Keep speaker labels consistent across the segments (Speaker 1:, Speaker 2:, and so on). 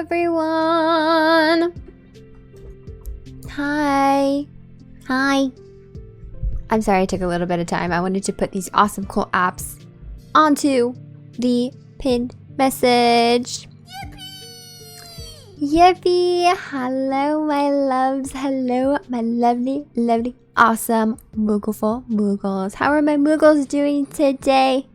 Speaker 1: everyone. Hi. I'm sorry I took a little bit of time. I wanted to put these awesome cool apps onto the pinned message. Yippee! Hello, my loves. Hello, my lovely, awesome, Mooglefull Moogles. How are my Moogles doing today?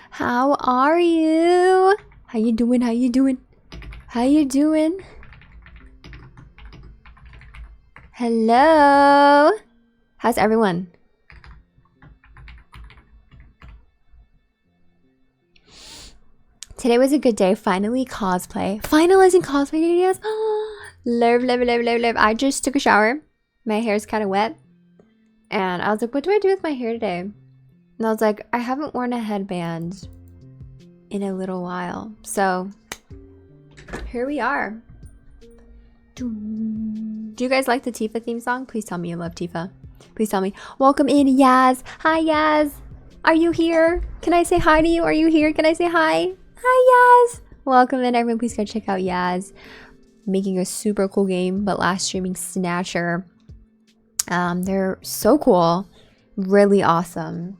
Speaker 1: How are you? How you doing? Hello? How's everyone? Today was a good day. Finally cosplay. Finalizing cosplay videos. Love. I just took a shower. My hair's kind of wet. And I was like, what do I do with my hair today? And I was like, I haven't worn a headband in a little while. So here we are. Do you guys like the Tifa theme song? Please tell me you love Tifa. Please tell me. Welcome in, Yaz. Hi, Yaz. Are you here? Can I say hi to you? Are you here? Can I say hi? Hi, Yaz. Welcome in, everyone. Please go check out Yaz. Making a super cool game, but live streaming Snatcher. They're so cool. Really awesome.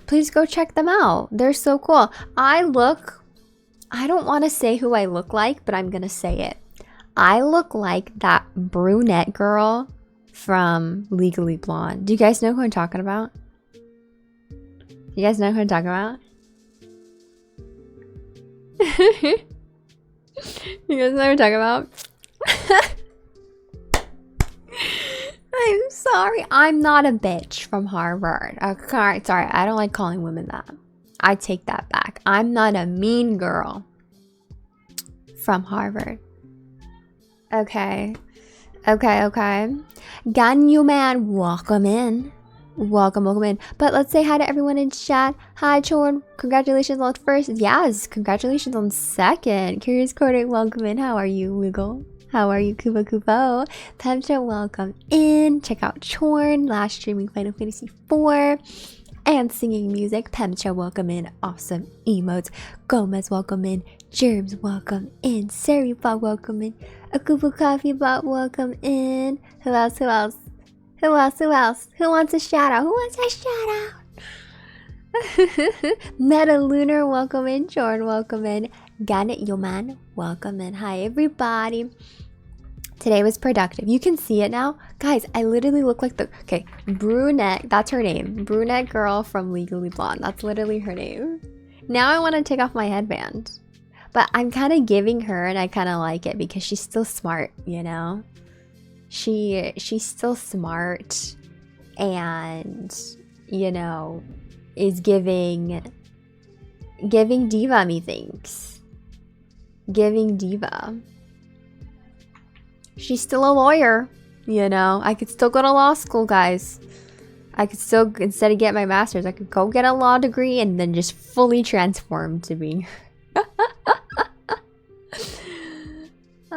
Speaker 1: Please go check them out. They're so cool. I don't want to say who I look like, but I'm going to say it. I look like that brunette girl from Legally Blonde. Do you guys know who I'm talking about? You guys know who I'm talking about? You guys know what I'm talking about? I'm sorry. I'm not a bitch from Harvard. Okay, sorry, I don't like calling women that. I take that back. I'm not a mean girl from Harvard. Okay. Ganyu man, welcome in. Welcome in. But let's say hi to everyone in chat. Hi, Chorn. Congratulations on first. Yes, congratulations on second. Curious Quarter, welcome in. How are you, Wiggle? How are you, Kupo? Pemcha, welcome in. Check out Chorn, last streaming Final Fantasy IV. And singing music. Pemcha, welcome in. Awesome emotes. Gomez, welcome in. Germs, welcome in. Serifat, welcome in. Akupu Coffee Bot, welcome in. Who else? Who wants a shout out? Meta Lunar, welcome in. Jordan, welcome in. Ganit Yoman, welcome in. Hi, everybody. Today was productive. You can see it now. Guys, I literally look like brunette. That's her name. Brunette girl from Legally Blonde. That's literally her name. Now I want to take off my headband. But I'm kind of giving her, and I kind of like it because she's still smart, you know? She's still smart and, you know, is giving Diva me things. Giving Diva. She's still a lawyer, you know? I could still go to law school, guys. I could still, instead of get my master's, I could go get a law degree and then just fully transform to being...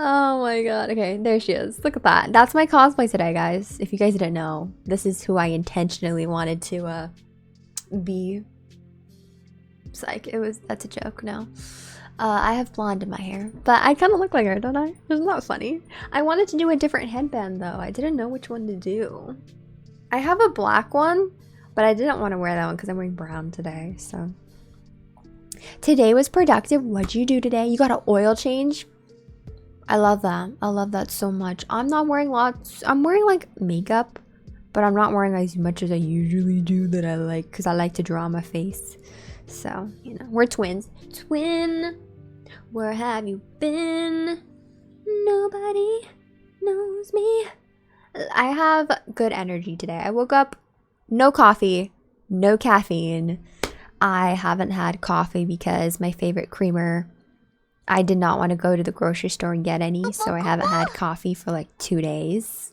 Speaker 1: Oh my god. Okay, there she is. Look at that. That's my cosplay today, guys. If you guys didn't know, this is who I intentionally wanted to be. Psych. That's a joke, no. I have blonde in my hair, but I kind of look like her, don't I? Isn't that funny? I wanted to do a different headband though. I didn't know which one to do. I have a black one, but I didn't want to wear that one because I'm wearing brown today, so. Today was productive. What'd you do today? You got an oil change? I love that. I love that so much. I'm not wearing lots. I'm wearing like makeup, but I'm not wearing as much as I usually do that I like because I like to draw my face. So, you know, we're twins. Twin, where have you been? Nobody knows me. I have good energy today. I woke up, no coffee, no caffeine. I haven't had coffee because my favorite creamer, I did not want to go to the grocery store and get any, so I haven't had coffee for like 2 days.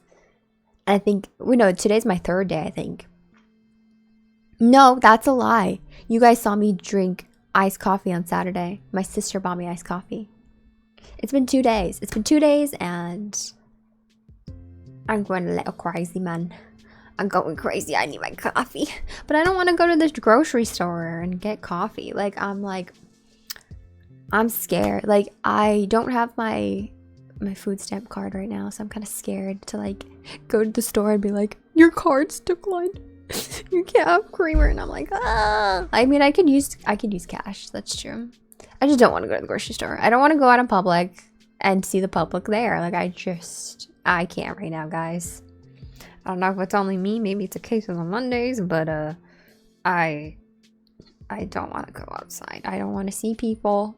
Speaker 1: And I think, no, today's my 3rd day, I think. No, that's a lie. You guys saw me drink iced coffee on Saturday. My sister bought me iced coffee. It's been 2 days. It's been 2 days and I'm going a little crazy, man. I'm going crazy. I need my coffee. But I don't want to go to the grocery store and get coffee. I'm scared. Like, I don't have my food stamp card right now, so I'm kind of scared to like go to the store and be like, your card's declined. You can't have creamer. And I'm like, ah. I mean, I could use cash. That's true. I just don't want to go to the grocery store. I don't want to go out in public and see the public there. Like, I can't right now, guys. I don't know if it's only me. Maybe it's a case on Mondays, but I don't want to go outside. I don't want to see people.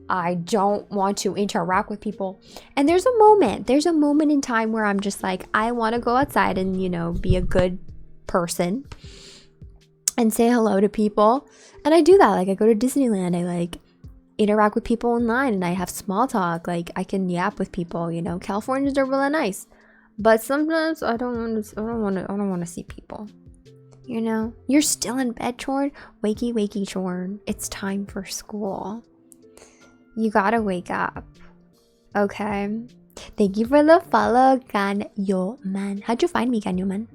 Speaker 1: I don't want to interact with people. And there's a moment in time where I'm just like, I want to go outside and, you know, be a good person and say hello to people. And I do that. Like, I go to Disneyland. I like interact with people online and I have small talk. Like, I can yap with people, you know. Californians are really nice. But sometimes I don't want to see people. You know? You're still in bed, Chorn? Wakey, wakey, Chorn. It's time for school. You gotta wake up. Okay? Thank you for the follow, Ganyo Man. How'd you find me, Ganyo Man?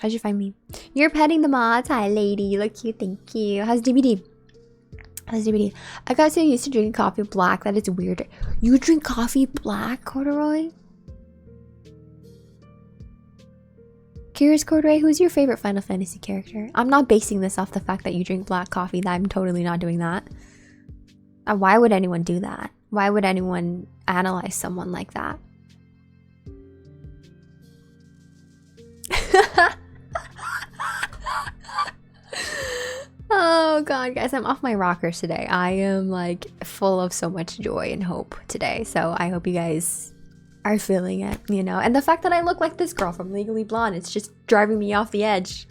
Speaker 1: How'd you find me? You're petting the mods. Hi, lady. You look cute. Thank you. How's DBD? How's DBD? I got so used to drinking coffee black that it's weird. You drink coffee black, Corduroy? Curious Corduroy, who's your favorite Final Fantasy character? I'm not basing this off the fact that you drink black coffee. I'm totally not doing that. Why would anyone do that? Why would anyone analyze someone like that? Oh god, guys, I'm off my rockers today. I am like full of so much joy and hope today. So I hope you guys are feeling it, you know. And the fact that I look like this girl from Legally Blonde, it's just driving me off the edge.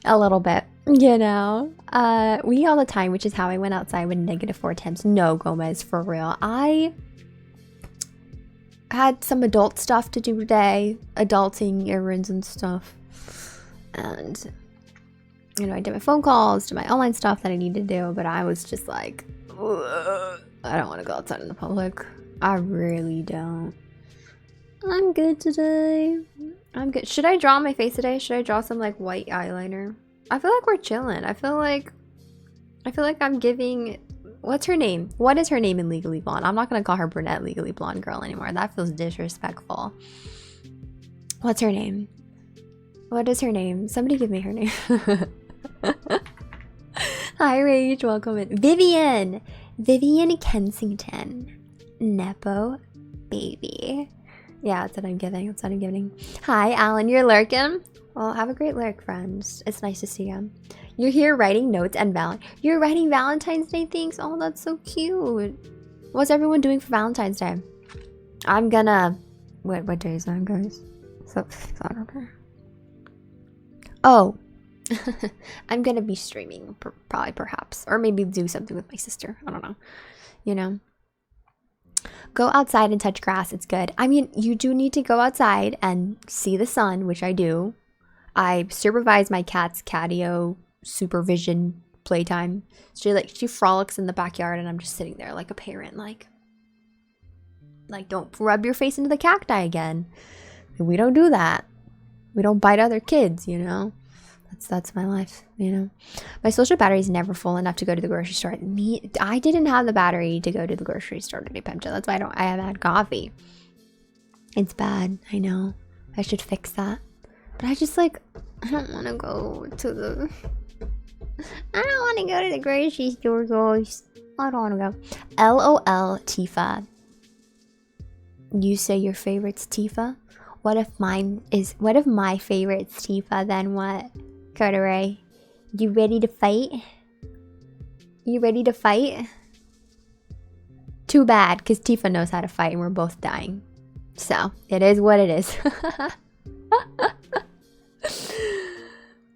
Speaker 1: A little bit, you know. We all the time, which is how I went outside with -4 temps. No, Gomez, for real. I had some adult stuff to do today. Adulting errands and stuff. And, you know, I did my phone calls, did my online stuff that I need to do. But I was just like, ugh, I don't want to go outside in the public. I really don't. I'm good today. I'm good. Should I draw my face today? Should I draw some like white eyeliner? I feel like we're chilling. I feel like I'm giving. What's her name? What is her name in Legally Blonde? I'm not gonna call her brunette Legally Blonde girl anymore. That feels disrespectful. What's her name? What is her name? Somebody give me her name. Hi Rage, welcome in. Vivian Kensington. Nepo baby. Yeah, that's what I'm giving. That's what I'm giving. Hi, Alan. You're lurking? Well, have a great lurk, friends. It's nice to see you. You're here writing notes and You're writing Valentine's Day things? Oh, that's so cute. What's everyone doing for Valentine's Day? I'm gonna... What day is that, guys? Saturday. Oh. I'm gonna be streaming, probably, perhaps. Or maybe do something with my sister. I don't know. You know? Go outside and touch grass. It's good. I mean, you do need to go outside and see the sun, which I do. I supervise my cat's catio supervision playtime. She frolics in the backyard, and I'm just sitting there like a parent, like don't rub your face into the cacti again. We don't do that. We don't bite other kids, you know. That's my life, you know. My social battery is never full enough to go to the grocery store. I didn't have the battery to go to the grocery store today, Pemcha. That's why I haven't had coffee. It's bad, I know. I should fix that. But I just I don't want to go to the... I don't want to go to the grocery store, guys. I don't want to go. LOL, Tifa. You say your favorite's Tifa? What if my favorite's Tifa, then what? Carteret, you ready to fight? You ready to fight? Too bad, because Tifa knows how to fight and we're both dying. So, it is what it is.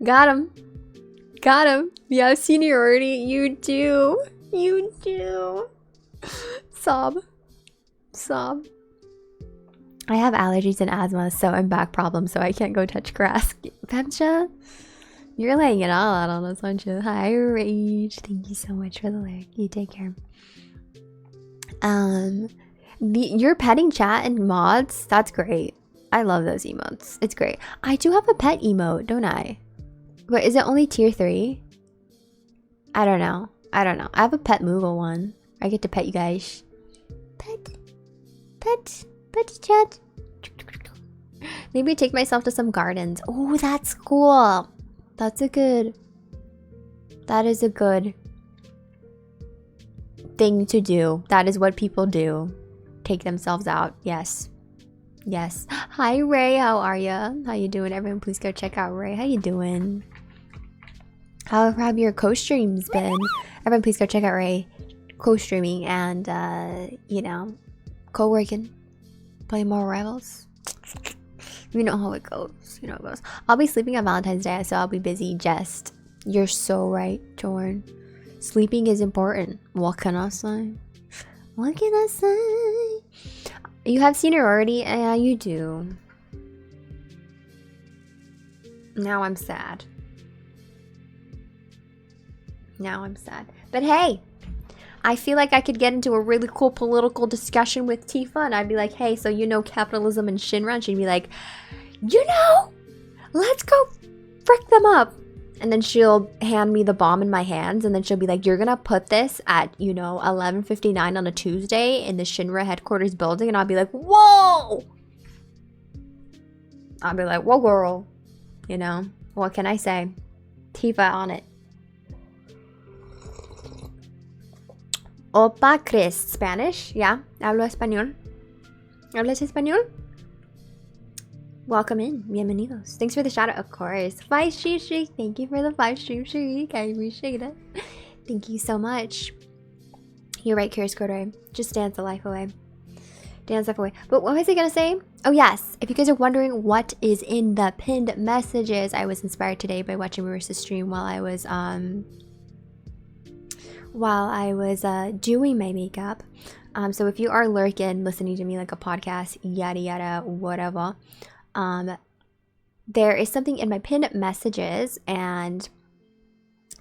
Speaker 1: Got him. Got him. Yeah, seniority. You do. You do. Sob. Sob. I have allergies and asthma, so I'm back problems, so I can't go touch grass. Pemcha, you're laying it all out on us, aren't you? Hi, Rage. Thank you so much for the lyric. You take care. Your petting chat and mods, that's great. I love those emotes. It's great. I do have a pet emote, don't I? But is it only tier 3? I don't know. I have a pet Moogle one. I get to pet you guys. Pet chat. Maybe take myself to some gardens. Oh, that's cool. That is a good thing to do. That is what people do. Take themselves out. Yes. Hi Ray, how are ya? How you doing? Everyone please go check out Ray. How you doing? How have your co-streams been? Everyone please go check out Ray co-streaming and co-working. Play more Rivals. You know how it goes. I'll be sleeping on Valentine's Day, so I'll be busy. Just, you're so right, Jorn. Sleeping is important. What can I say? You have seniority? Yeah, you do. Now I'm sad. But hey, I feel like I could get into a really cool political discussion with Tifa, and I'd be like, hey, so capitalism and Shinra? And she'd be like, let's go frick them up. And then she'll hand me the bomb in my hands, and then she'll be like, you're gonna put this at, 11:59 on a Tuesday in the Shinra headquarters building. And I'll be like, whoa! I'll be like, whoa, girl. What can I say? Tifa on it. Opa Chris. Spanish? Yeah. Hablo español. ¿Hablas español? Welcome in. Bienvenidos. Thanks for the shout out, of course. 5 stream. Thank you for the 5 stream. I appreciate it. Thank you so much. You're right, Curious Corday. Just dance the life away. But what was I gonna say? Oh yes, if you guys are wondering what is in the pinned messages, I was inspired today by watching Marissa's stream while I was doing my makeup. So if you are lurking, listening to me like a podcast, yada yada, whatever, there is something in my pinned messages, and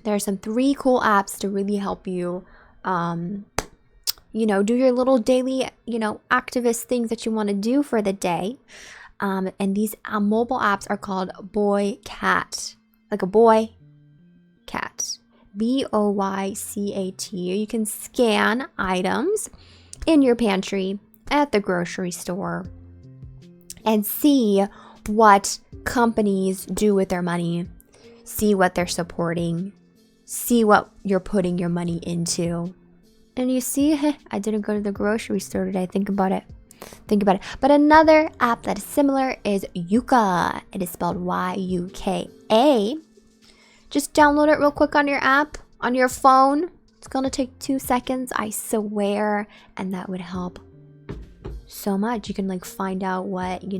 Speaker 1: there are some 3 cool apps to really help you, do your little daily, activist things that you want to do for the day. And these mobile apps are called Boy Cat, like a boy cat. BOYCAT. You can scan items in your pantry at the grocery store and see what companies do with their money, see what they're supporting, see what you're putting your money into. And you see, I didn't go to the grocery store today. Think about it. But another app that is similar is Yuka. It is spelled YUKA. Just download it real quick on your app, on your phone. It's gonna take 2 seconds, I swear, and that would help so much. You can find out what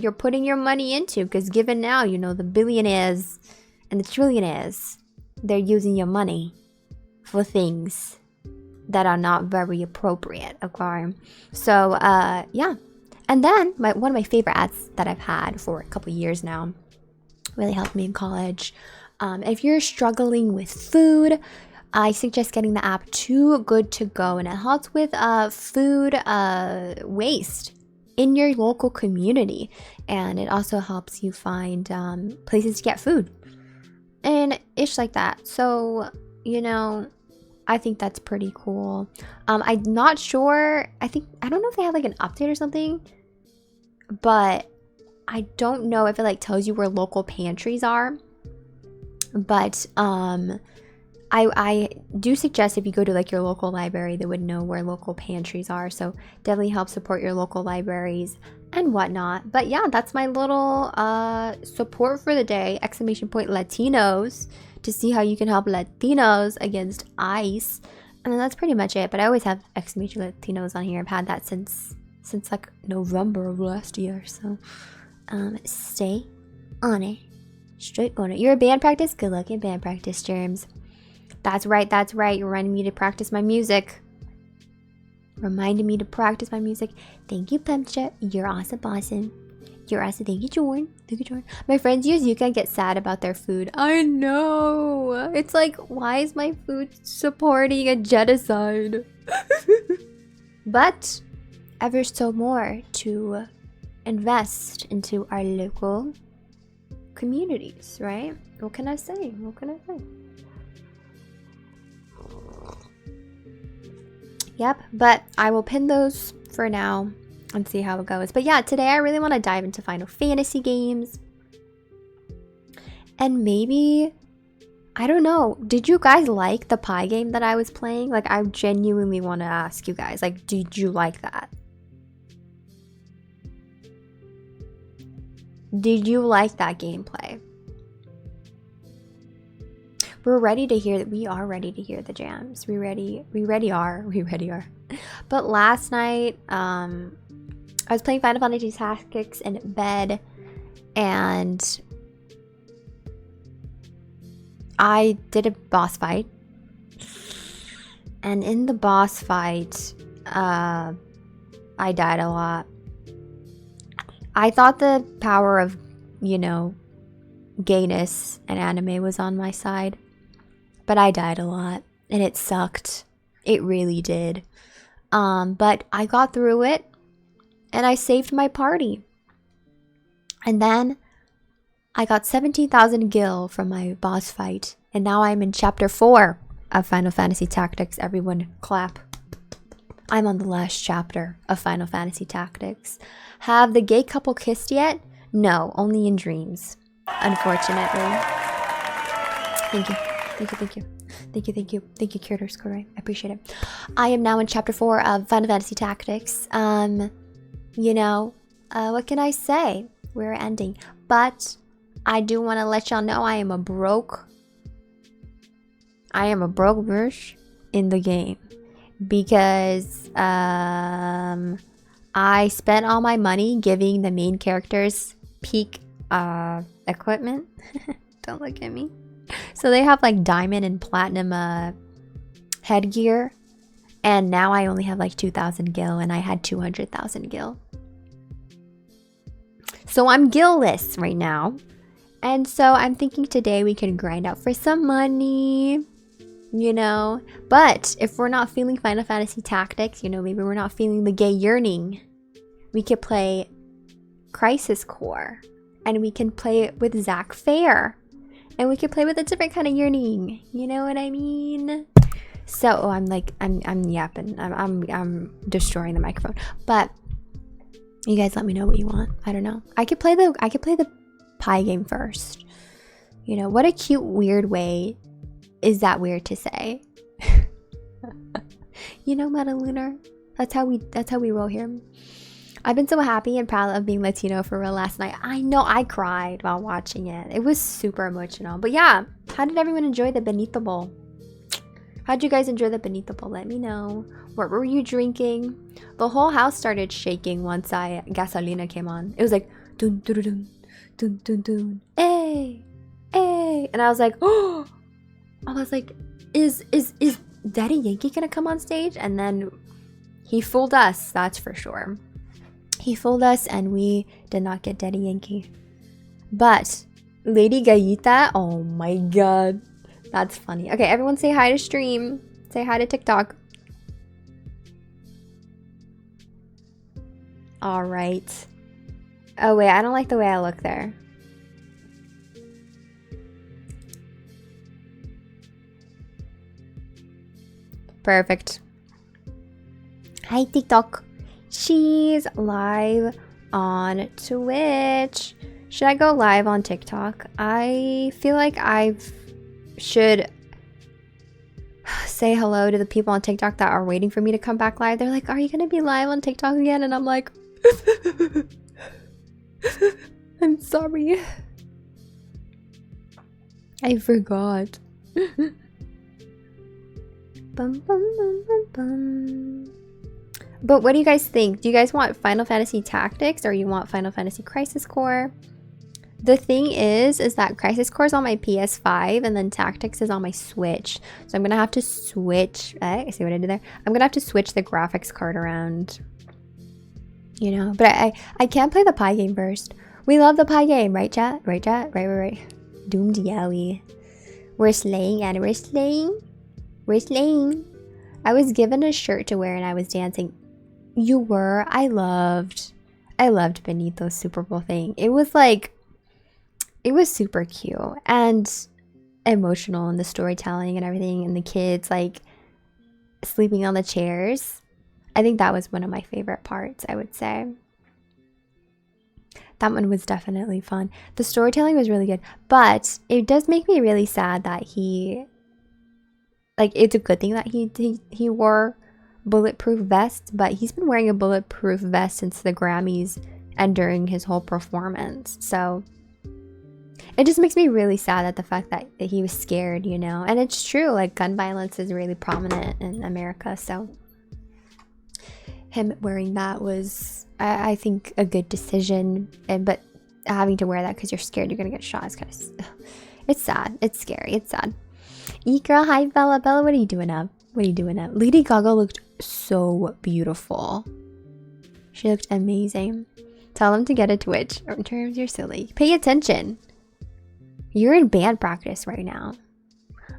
Speaker 1: you're putting your money into, because given now, the billionaires and the trillionaires, they're using your money for things that are not very appropriate, okay? So, yeah. And then, one of my favorite apps that I've had for a couple years now, really helped me in college. If you're struggling with food, I suggest getting the app Too Good To Go, and it helps with food waste in your local community, and it also helps you find places to get food and ish like that. So, I think that's pretty cool. I'm not sure. I don't know if they have an update or something, but I don't know if it tells you where local pantries are. But I do suggest if you go to your local library, they would know where local pantries are. So definitely help support your local libraries and whatnot. But yeah, that's my little support for the day. ! Latinos, to see how you can help Latinos against ICE. And then that's pretty much it. But I always have ! Latinos on here. I've had that since November of last year. So stay on it. Straight on it. You're a band practice? Good luck in band practice, Germs. That's right. You're reminding me to practice my music. Thank you, Pemcha. You're awesome. You're awesome. Thank you, Jorn. My friends use Yuka and get sad about their food. I know. It's why is my food supporting a genocide? but ever so more to invest into our local communities, right? What can I say? What can I say? Yep, but I will pin those for now and see how it goes. But yeah, today I really want to dive into Final Fantasy games. And maybe, I don't know, did you guys like the pie game that I was playing? Like, I genuinely want to ask you guys, like, did you like that? Did you like that gameplay? We're ready to hear that. We are ready to hear the jams. We ready are. But last night, I was playing Final Fantasy Tactics in bed, and I did a boss fight. And in the boss fight, I died a lot. I thought the power of, you know, gayness and anime was on my side. But I died a lot, and it sucked. It really did. But I got through it, and I saved my party. And then I got 17,000 gil from my boss fight, and now I'm in chapter 4 of Final Fantasy Tactics. Everyone clap. I'm on the last chapter of Final Fantasy Tactics. Have the gay couple kissed yet? No, only in dreams, unfortunately. Thank you. Thank you, Curator Score. I appreciate it. I am now in chapter 4 of Final Fantasy Tactics. You know, what can I say? We're ending. But I do want to let y'all know I am a broke bitch in the game. Because I spent all my money giving the main characters peak equipment. Don't look at me. So they have like diamond and platinum headgear, and now I only have like 2,000 gil, and I had 200,000 gil. So I'm gil-less right now, and so I'm thinking today we can grind out for some money, you know. But if we're not feeling Final Fantasy Tactics, you know, maybe we're not feeling the gay yearning, we could play Crisis Core, and we can play it with Zack Fair. And we could play with a different kind of yearning. You know what I mean? So I'm yapping. I'm destroying the microphone. But you guys let me know what you want. I don't know. I could play the pie game first. You know, what a cute weird way is that weird to say? You know, Metalunar? That's how we roll here. I've been so happy and proud of being Latino for real last night. I know, I cried while watching it. It was super emotional. But yeah, how did everyone enjoy the Benito Bowl? How'd you guys enjoy the Benito Bowl? Let me know. What were you drinking? The whole house started shaking once Gasolina came on. It was like, dun dun dun dun dun dun, hey, hey. And I was like, oh! I was like, is Daddy Yankee gonna come on stage? And then he fooled us, that's for sure. He fooled us, and we did not get Daddy Yankee. But Lady Gallita, oh my god. That's funny. Okay, everyone say hi to stream. Say hi to TikTok. Alright. Oh wait, I don't like the way I look there. Perfect. Hi TikTok. She's live on Twitch. Should I go live on TikTok? I feel like I should say hello to the people on TikTok that are waiting for me to come back live. They're like, are you gonna be live on TikTok again? And I'm like, I'm sorry. I forgot. Bum, bum, bum, bum, bum. But what do you guys think? Do you guys want Final Fantasy Tactics or you want Final Fantasy Crisis Core? The thing is that Crisis Core is on my PS5 and then Tactics is on my Switch. So I'm going to have to switch. See what I did there? I'm going to have to switch the graphics card around. You know, but I can't play the pie game first. We love the pie game, right chat? Right chat? Right. Doomed Yowie. We're slaying and we're slaying. We're slaying. I was given a shirt to wear and I was dancing. You were. I loved Benito's Super Bowl thing. It was like, it was super cute and emotional, and the storytelling and everything, and the kids like sleeping on the chairs. I think that was one of my favorite parts, I would say. That one was definitely fun. The storytelling was really good, but it does make me really sad that he, like, it's a good thing that he wore bulletproof vest, but he's been wearing a bulletproof vest since the Grammys and during his whole performance. So it just makes me really sad at the fact that he was scared, you know. And it's true, like, gun violence is really prominent in America, so him wearing that was, I think, a good decision. But having to wear that because you're scared you're gonna get shot is kind of, it's sad. It's scary. It's sad. Girl, hi Bella. Bella, what are you doing up? What are you doing up? Lady Gaga looked so beautiful. She looked amazing. Tell them to get a Twitch. In terms, you're silly. Pay attention. You're in band practice right now.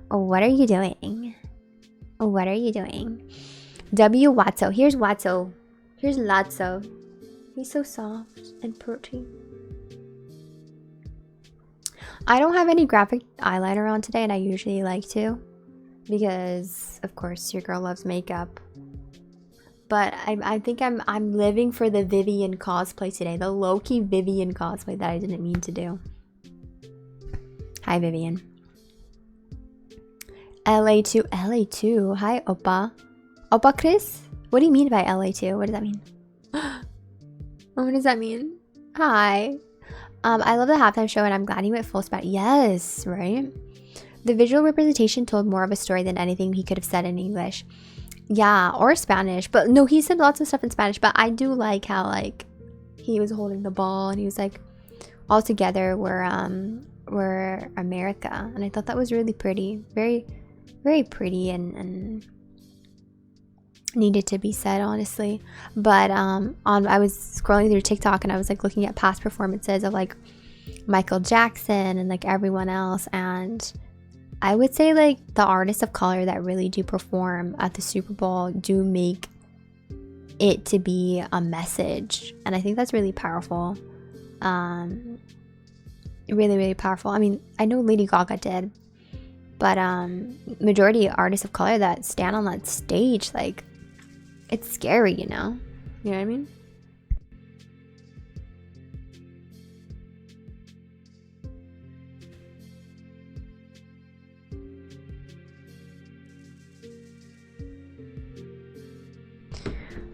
Speaker 1: What are you doing? What are you doing? W Watso. Here's Watso. Here's Lotso. He's so soft and pretty. I don't have any graphic eyeliner on today, and I usually like to, because of course your girl loves makeup. But I think I'm living for the Vivian cosplay today, the low-key Vivian cosplay that I didn't mean to do. Hi Vivian. LA2. LA2. Hi Oppa. Oppa Chris? What do you mean by LA2? What does that mean? What does that mean? Hi. I love the halftime show, and I'm glad he went full Spanish. Yes, right? The visual representation told more of a story than anything he could have said in English. Yeah, or Spanish. But no, he said lots of stuff in Spanish. But I do like how, like, he was holding the ball, and he was like, all together we're America. And I thought that was really pretty. Very, very pretty and needed to be said, honestly. But I was scrolling through TikTok, and I was like looking at past performances of like Michael Jackson and like everyone else, and I would say like the artists of color that really do perform at the Super Bowl do make it to be a message, and I think that's really powerful. Really, really powerful. I mean, I know Lady Gaga did, but majority of artists of color that stand on that stage, like, it's scary, you know? You know what I mean?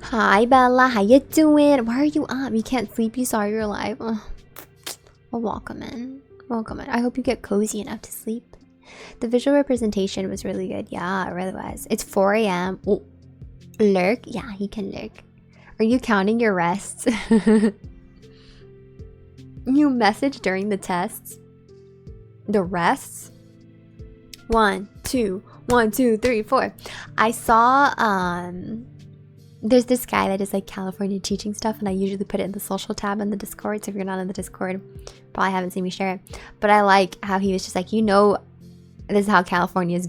Speaker 1: Hi Bella, how you doing? Why are you up? You can't sleep? You saw your live? Oh. Well, welcome in. Welcome in. I hope you get cozy enough to sleep. The visual representation was really good. Yeah, it really was. It's 4 a.m. Oh. Lurk? Yeah, he can lurk. Are you counting your rests? You message during the tests? The rests? 1, 2, 1, 2, 3, 4. I saw there's this guy that is like California teaching stuff, and I usually put it in the social tab in the Discord. So if you're not in the Discord, probably haven't seen me share it. But I like how he was just like, you know, this is how California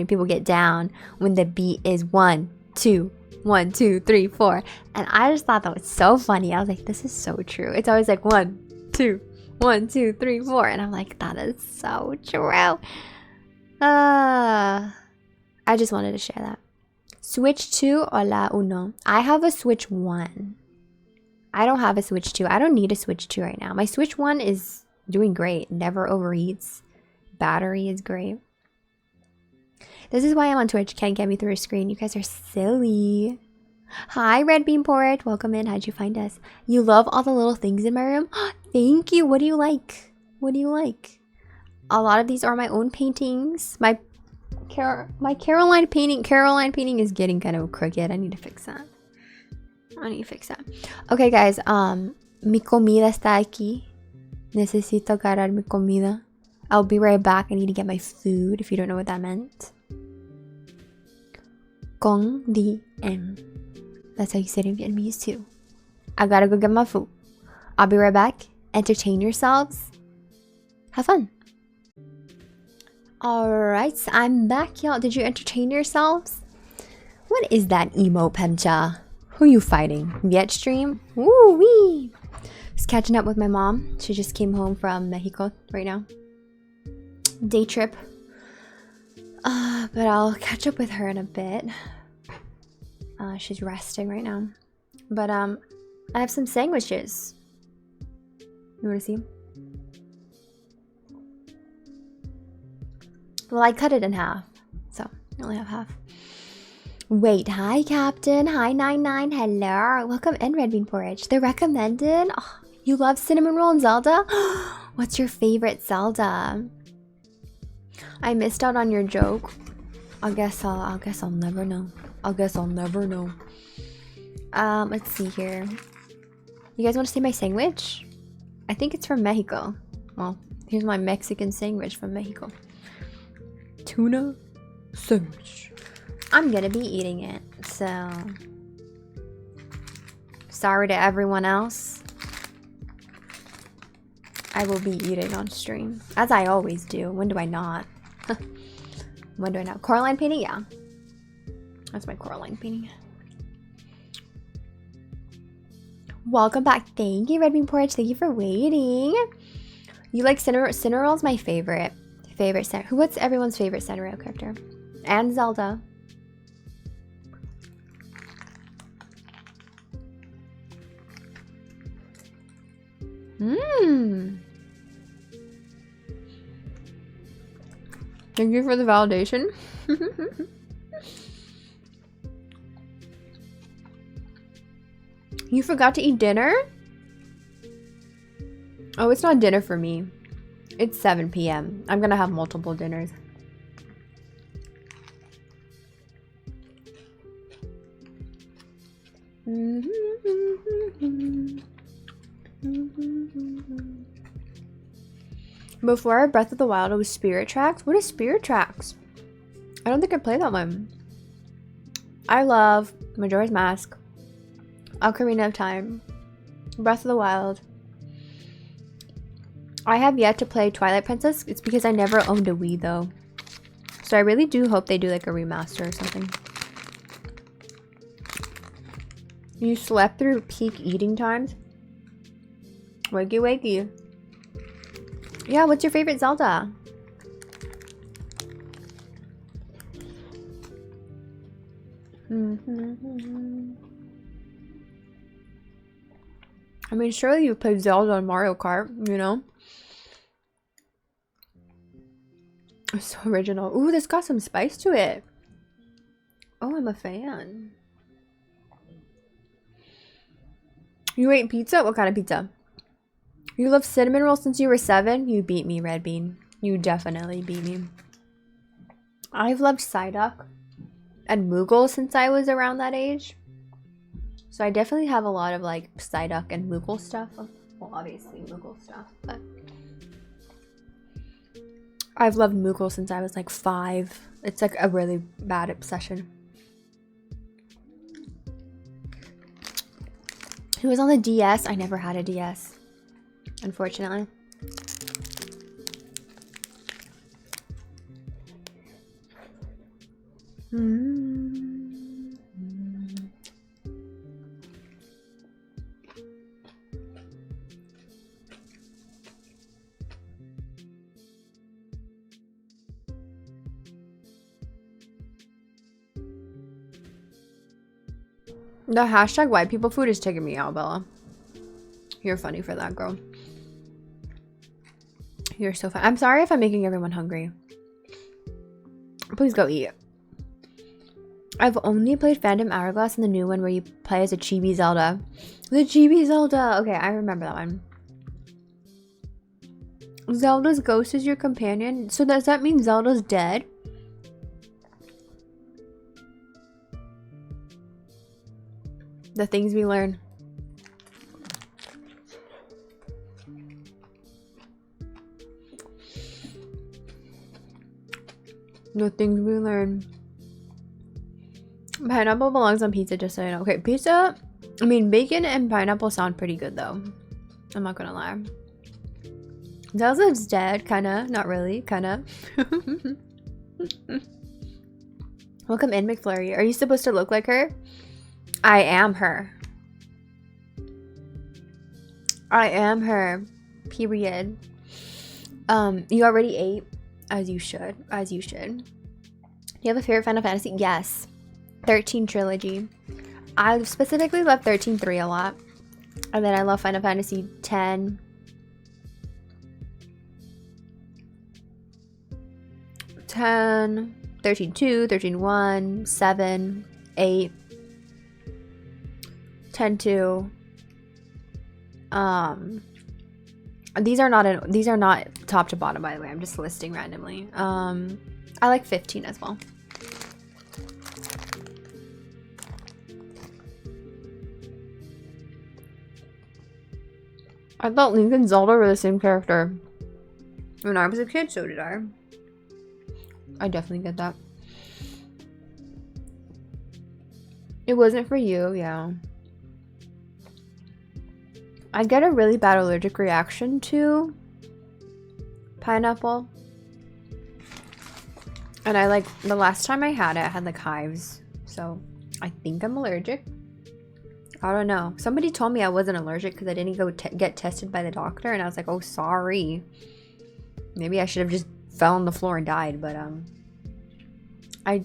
Speaker 1: people get down when the beat is 1, 2, 1, 2, 3, 4. And I just thought that was so funny. I was like, this is so true. It's always like 1, 2, 1, 2, 3, 4. And I'm like, that is so true. I just wanted to share that. Switch 2 or la uno? I have a Switch 1. I don't have a Switch 2. I don't need a Switch 2 right now. My Switch 1 is doing great. Never overheats. Battery is great. This is why I'm on Twitch. Can't get me through a screen. You guys are silly. Hi, Red Bean Porridge. Welcome in. How'd you find us? You love all the little things in my room? Thank you. What do you like? What do you like? A lot of these are my own paintings. My Caroline painting is getting kind of crooked. I need to fix that. Okay, guys. Mi comida está aquí. Necesito agarrar mi comida. I'll be right back. I need to get my food, if you don't know what that meant. Con diem. That's how you say it in Vietnamese too. I gotta go get my food. I'll be right back. Entertain yourselves. Have fun. Alright, I'm back, y'all. Did you entertain yourselves? What is that emo, Pemcha? Who you fighting? Yet stream? Woo wee! Just catching up with my mom. She just came home from Mexico right now. Day trip. But I'll catch up with her in a bit. She's resting right now. But I have some sandwiches. You wanna see? Well, I cut it in half, so I only have half. Wait, hi Captain, hi 99, hello. Welcome in, Red Bean Porridge. They're recommended. Oh, you love cinnamon roll and Zelda? What's your favorite Zelda? I missed out on your joke. I guess I'll never know. I guess I'll never know. Let's see here. You guys want to see my sandwich? I think it's from Mexico. Well, here's my Mexican sandwich from Mexico. Tuna sandwich. I'm gonna be eating it, so sorry to everyone else. I will be eating on stream, as I always do. When do I not? When do I not? Coraline painting? Yeah. That's my Coraline painting. Welcome back. Thank you, Red Bean Porridge. Thank you for waiting. You like Cinderell's my favorite. What's everyone's favorite Cinderella character? And Zelda. Thank you for the validation. You forgot to eat dinner? Oh, it's not dinner for me. It's 7 p.m. I'm gonna have multiple dinners. Before Breath of the Wild, it was Spirit Tracks. What is Spirit Tracks? I don't think I played that one. I love Majora's Mask, Ocarina of Time, Breath of the Wild. I have yet to play Twilight Princess. It's because I never owned a Wii though. So I really do hope they do like a remaster or something. You slept through peak eating times? Wakey wakey. Yeah, what's your favorite Zelda? I mean, surely you played Zelda on Mario Kart, you know? It's so original. Ooh, this got some spice to it. Oh, I'm a fan. You ate pizza? What kind of pizza? You love cinnamon rolls since you were 7? You beat me, Red Bean. You definitely beat me. I've loved Psyduck and Moogle since I was around that age. So I definitely have a lot of like Psyduck and Moogle stuff. Well, obviously Moogle stuff, but I've loved Moogle since I was like 5. It's like a really bad obsession. Who was on the DS? I never had a DS, unfortunately. The hashtag white people food is taking me out, Bella. You're funny for that, girl. You're so fun. I'm sorry if I'm making everyone hungry. Please go eat. I've only played Phantom Hourglass in the new one where you play as a Chibi Zelda. The Chibi Zelda! Okay, I remember that one. Zelda's ghost is your companion? So does that mean Zelda's dead? The things we learn. The things we learn. Pineapple belongs on pizza, just so you know. Okay, pizza. I mean, bacon and pineapple sound pretty good, though. I'm not gonna lie. Zelda's dead, kinda. Not really, kinda. Welcome in, McFlurry. Are you supposed to look like her? I am her. I am her. Period. You already ate, as you should. As you should. Do you have a favorite Final Fantasy? Yes. 13 trilogy. I specifically love 13-3 a lot. And then I love Final Fantasy 10. 10, 13-2, 13-1, 7, 8, 10-2. These are not top to bottom, by the way. I'm just listing randomly. I like 15 as well. I thought Link and Zelda were the same character. When I was a kid, so did I. I definitely get that. It wasn't for you, yeah. I get a really bad allergic reaction to pineapple. And I like, the last time I had it, I had like hives. So I think I'm allergic. I don't know. Somebody told me I wasn't allergic because I didn't go get tested by the doctor. And I was like, oh, sorry. Maybe I should have just fell on the floor and died. But I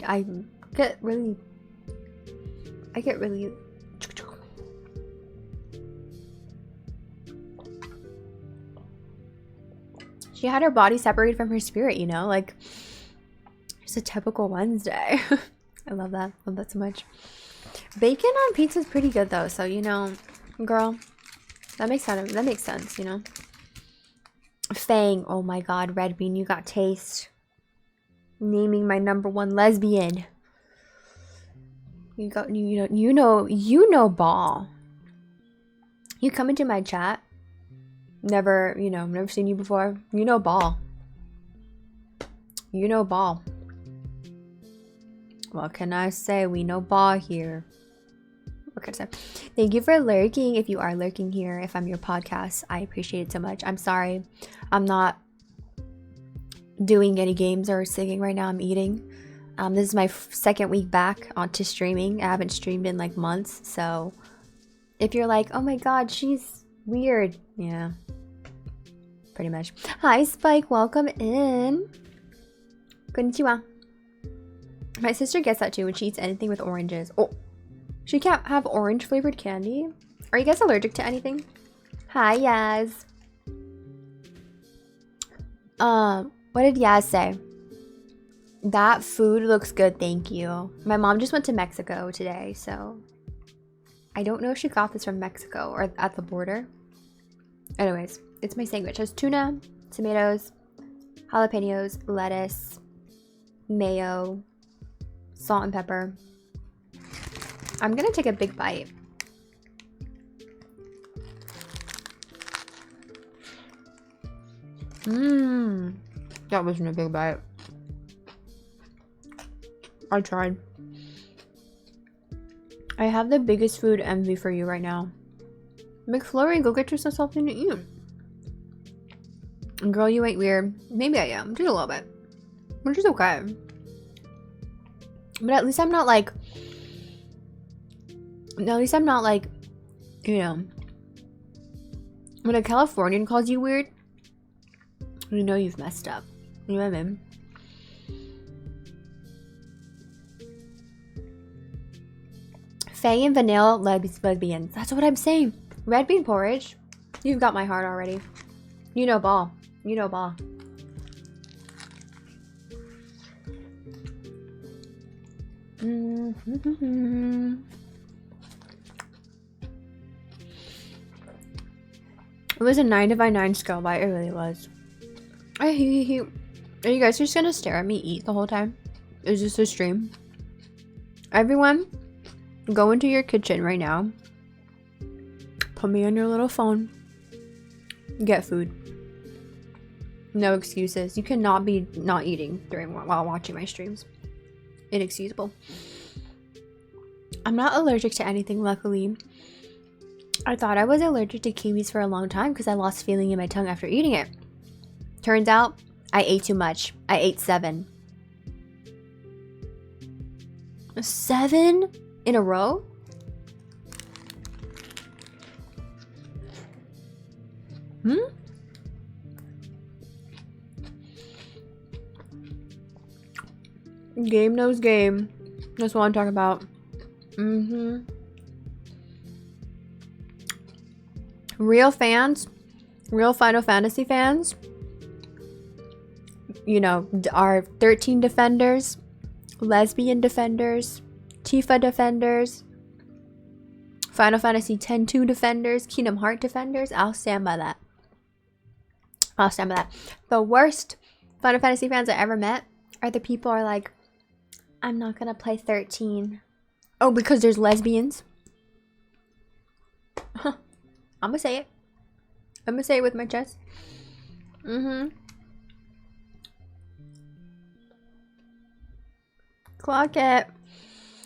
Speaker 1: get really... She had her body separated from her spirit, you know? Like, it's a typical Wednesday. I love that. Love that so much. Bacon on pizza is pretty good, though. So, you know, girl, that makes sense. That makes sense, you know? Fang. Oh, my God. Red Bean, you got taste. Naming my #1 lesbian. You know, Ball. You come into my chat. Never seen you before. You know Ball. You know Ball. What can I say? We know Ball here. What can I say? Thank you for lurking. If you are lurking here, if I'm your podcast, I appreciate it so much. I'm sorry. I'm not doing any games or singing right now. I'm eating. This is my second week back onto streaming. I haven't streamed in like months. So if you're like, oh my God, she's weird. Yeah. Pretty much. Hi, Spike. Welcome in. Konnichiwa. My sister gets that too when she eats anything with oranges. Oh, she can't have orange flavored candy. Are you guys allergic to anything? Hi, Yaz. What did Yaz say? That food looks good, thank you. My mom just went to Mexico today, so I don't know if she got this from Mexico or at the border. Anyways, it's my sandwich. It has tuna, tomatoes, jalapenos, lettuce, mayo, salt and pepper. I'm gonna take a big bite. That wasn't a big bite. I tried. I have the biggest food envy for you right now. McFlurry, go get yourself something to eat. Girl, you ain't weird. Maybe I am, just a little bit. Which is okay. But at least I'm not like... you know... When a Californian calls you weird, you know you've messed up. You know what I mean? Faye and vanilla lesbians. That's what I'm saying. Red bean porridge. You've got my heart already. You know Ball. You know Ball. It was a 9/9 scale bite. It really was. Are you guys just gonna stare at me eat the whole time? Is this a stream? Everyone, go into your kitchen right now. Put me on your little phone. Get food. No excuses. You cannot be not eating while watching my streams. Inexcusable. I'm not allergic to anything, luckily. I thought I was allergic to kiwis for a long time because I lost feeling in my tongue after eating it. Turns out, I ate too much. I ate 7. 7 in a row? Game knows game. That's what I'm talking about. Real fans, real Final Fantasy fans, you know, are 13 defenders, lesbian defenders, Tifa defenders, Final Fantasy X-2 defenders, Kingdom Heart defenders. I'll stand by that. I'll stand by that. The worst Final Fantasy fans I ever met are the people who are like, I'm not gonna play 13. Oh, because there's lesbians? I'm gonna say it. I'm gonna say it with my chest. Clock it.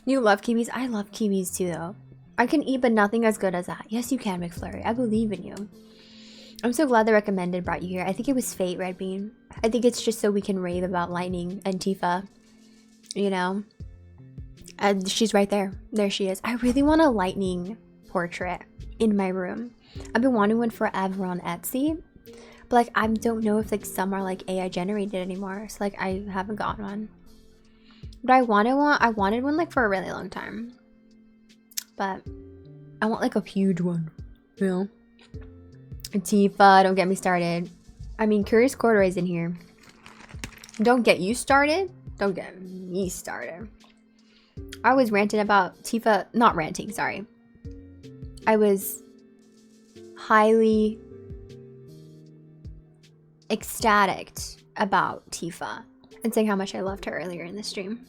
Speaker 1: You love kiwis? I love kiwis too, though. I can eat, but nothing as good as that. Yes, you can, McFlurry. I believe in you. I'm so glad the recommended brought you here. I think it was fate, Red Bean. I think it's just so we can rave about Lightning and Tifa. You know? And she's right there. There she is. I really want a Lightning portrait in my room. I've been wanting one forever on Etsy. But, like, I don't know if, like, some are, like, AI generated anymore. So, like, I haven't gotten one. But I wanted one, like, for a really long time. But I want, like, a huge one. You know? Tifa, don't get me started. I mean, Curious Corduroy's in here. Don't get you started. Don't get me started. I was ranting about Tifa. Not ranting, sorry. I was highly ecstatic about Tifa and saying how much I loved her earlier in the stream.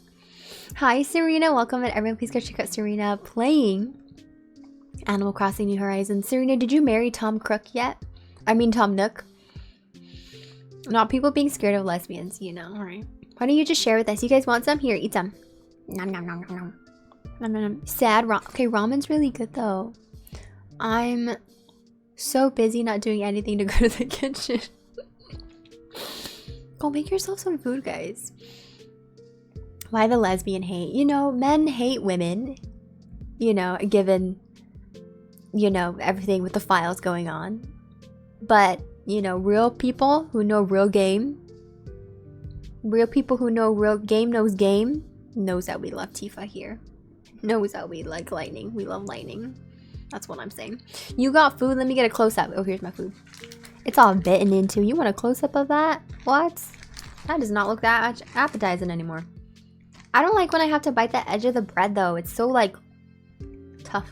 Speaker 1: Hi, Serena. Welcome, and everyone please go check out Serena playing Animal Crossing New Horizons. Serena, did you marry Tom Crook yet? I mean Tom Nook. Not people being scared of lesbians, you know. Alright. Why don't you just share with us? You guys want some? Here, eat some. Nom nom nom nom nom. Nom nom nom. Sad ramen. Okay, ramen's really good though. I'm so busy not doing anything to go to the kitchen. Go make yourself some food, guys. Why the lesbian hate? You know, men hate women. You know, given, you know, everything with the files going on. But, you know, real people who know real game. Real people who know real game knows game. Knows that we love Tifa here. Knows that we like Lightning. We love Lightning. That's what I'm saying. You got food? Let me get a close-up. Oh, here's my food. It's all bitten into. You want a close-up of that? What? That does not look that much appetizing anymore. I don't like when I have to bite the edge of the bread, though. It's so, like, tough.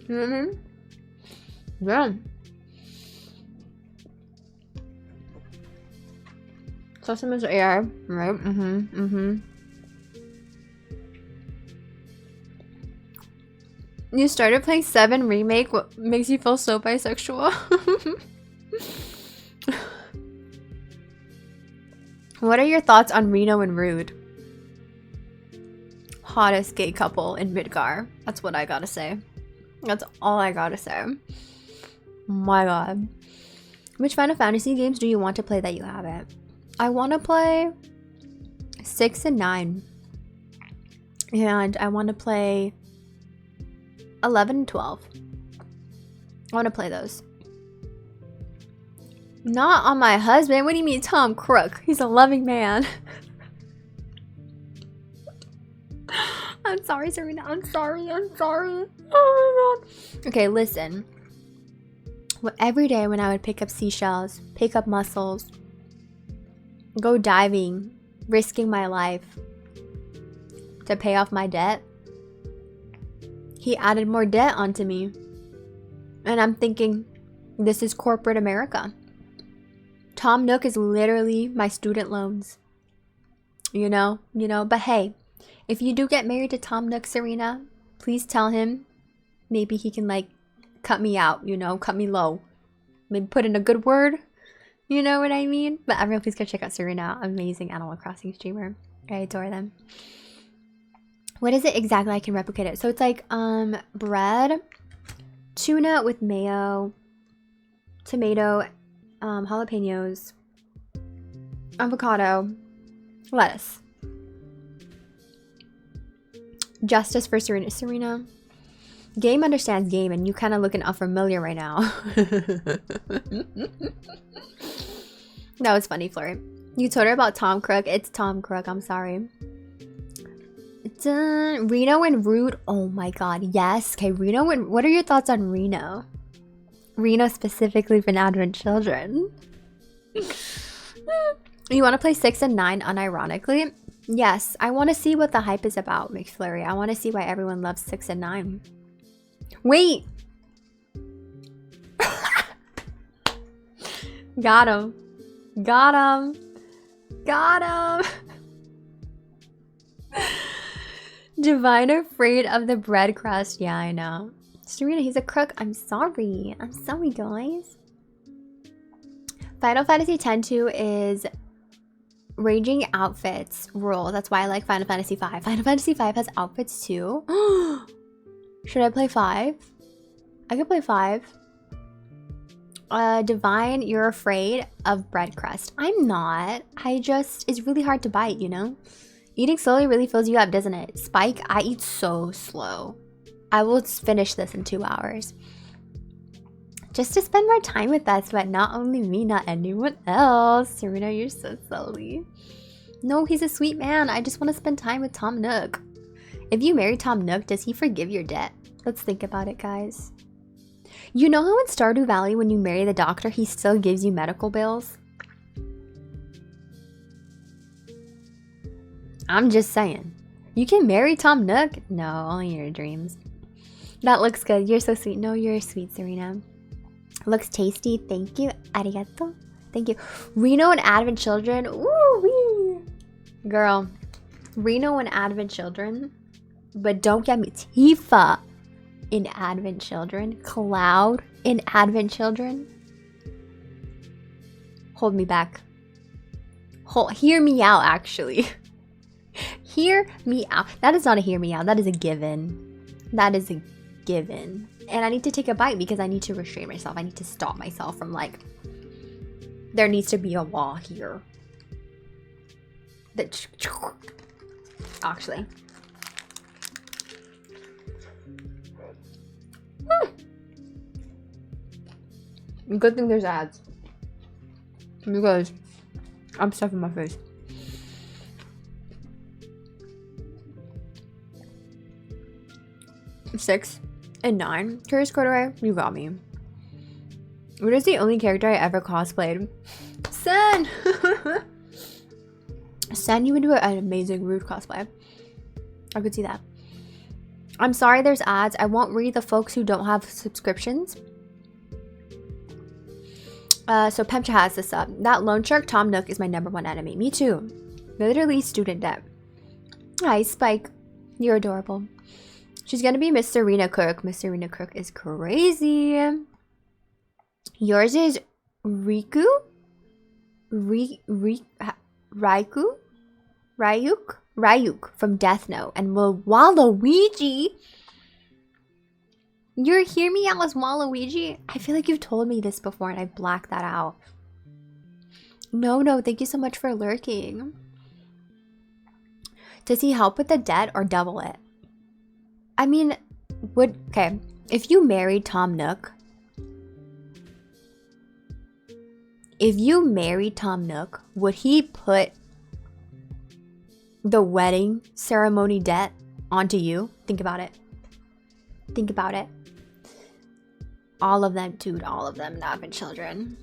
Speaker 1: Yeah. Sesame is AI, right? You started playing 7 Remake? What makes you feel so bisexual? What are your thoughts on Reno and Rude? Hottest gay couple in Midgar. That's what I gotta say. That's all I gotta say. My god. Which Final Fantasy games do you want to play that you haven't? I want to play 6 and 9. And I want to play 11 and 12. I want to play those. Not on my husband. What do you mean Tom Crook? He's a loving man. I'm sorry, Serena. I'm sorry. Oh my god. Okay, listen. Well, every day when I would pick up seashells, pick up mussels, go diving, risking my life to pay off my debt, he added more debt onto me. And I'm thinking, this is corporate America. Tom Nook is literally my student loans. You know, but hey, if you do get married to Tom Nook, Serena, please tell him maybe he can, like, cut me out, you know, cut me low. Maybe put in a good word. You know what I mean? But everyone please go check out Serena. Amazing Animal Crossing streamer. I adore them. What is it exactly? I can replicate it. So it's like bread, tuna with mayo, tomato, jalapenos, avocado, lettuce. Justice for Serena. Serena, Game understands game, and you kind of looking unfamiliar right now. That was funny, Flurry. You told her about Tom Crook. It's Tom Crook. I'm sorry. Reno and Rude. Oh my god. Yes. Okay, Reno and... What are your thoughts on Reno? Reno specifically for Advent Children. You want to play 6 and 9 unironically? Yes. I want to see what the hype is about, McFlurry. I want to see why everyone loves 6 and 9. Wait! Got him. Got him. Got him. Divine afraid of the bread crust. Yeah, I know. Serena, he's a crook. I'm sorry. I'm sorry, guys. Final Fantasy X-2 is ranging outfits rule. That's why I like Final Fantasy V. Final Fantasy V has outfits too. Should I play 5? I could play 5. Divine, you're afraid of bread crust. I'm not. It's really hard to bite, you know? Eating slowly really fills you up, doesn't it? Spike, I eat so slow. I will finish this in 2 hours. Just to spend more time with us, but not only me, not anyone else. Serena, you're so silly. No, he's a sweet man. I just want to spend time with Tom Nook. If you marry Tom Nook, does he forgive your debt? Let's think about it, guys. You know how in Stardew Valley, when you marry the doctor, he still gives you medical bills? I'm just saying. You can marry Tom Nook? No, only in your dreams. That looks good. You're so sweet. No, you're sweet, Serena. Looks tasty. Thank you. Arigato. Thank you. Reno and Advent Children. Ooh-wee. Girl. Reno and Advent Children. But don't get me Tifa in Advent Children. Cloud in Advent Children. Hold me back. Hear me out, actually. Hear me out. That is not a hear me out. That is a given. That is a given. And I need to take a bite because I need to restrain myself. I need to stop myself from like... There needs to be a wall here. Actually. Good thing there's ads. Because I'm stuffing my face. Six and 9. Curious Corduroy, you got me. What is the only character I ever cosplayed? Sen! Sen, you would do an amazing Rude cosplay. I could see that. I'm sorry there's ads. I won't read the folks who don't have subscriptions. So Pemcha has this up. That loan shark Tom Nook is my #1 enemy. Me too. Literally student debt. Hi, Spike. You're adorable. She's gonna be Miss Serena Cook. Miss Serena Cook is crazy. Yours is Riku? Ryuk from Death Note. And Waluigi. You're Hear Me Out as Waluigi? I feel like you've told me this before and I blacked that out. No, thank you so much for lurking. Does he help with the debt or double it? I mean, okay, if you married Tom Nook, would he put the wedding ceremony debt onto you? Think about it. Think about it. All of them, dude, all of them, Advent Children.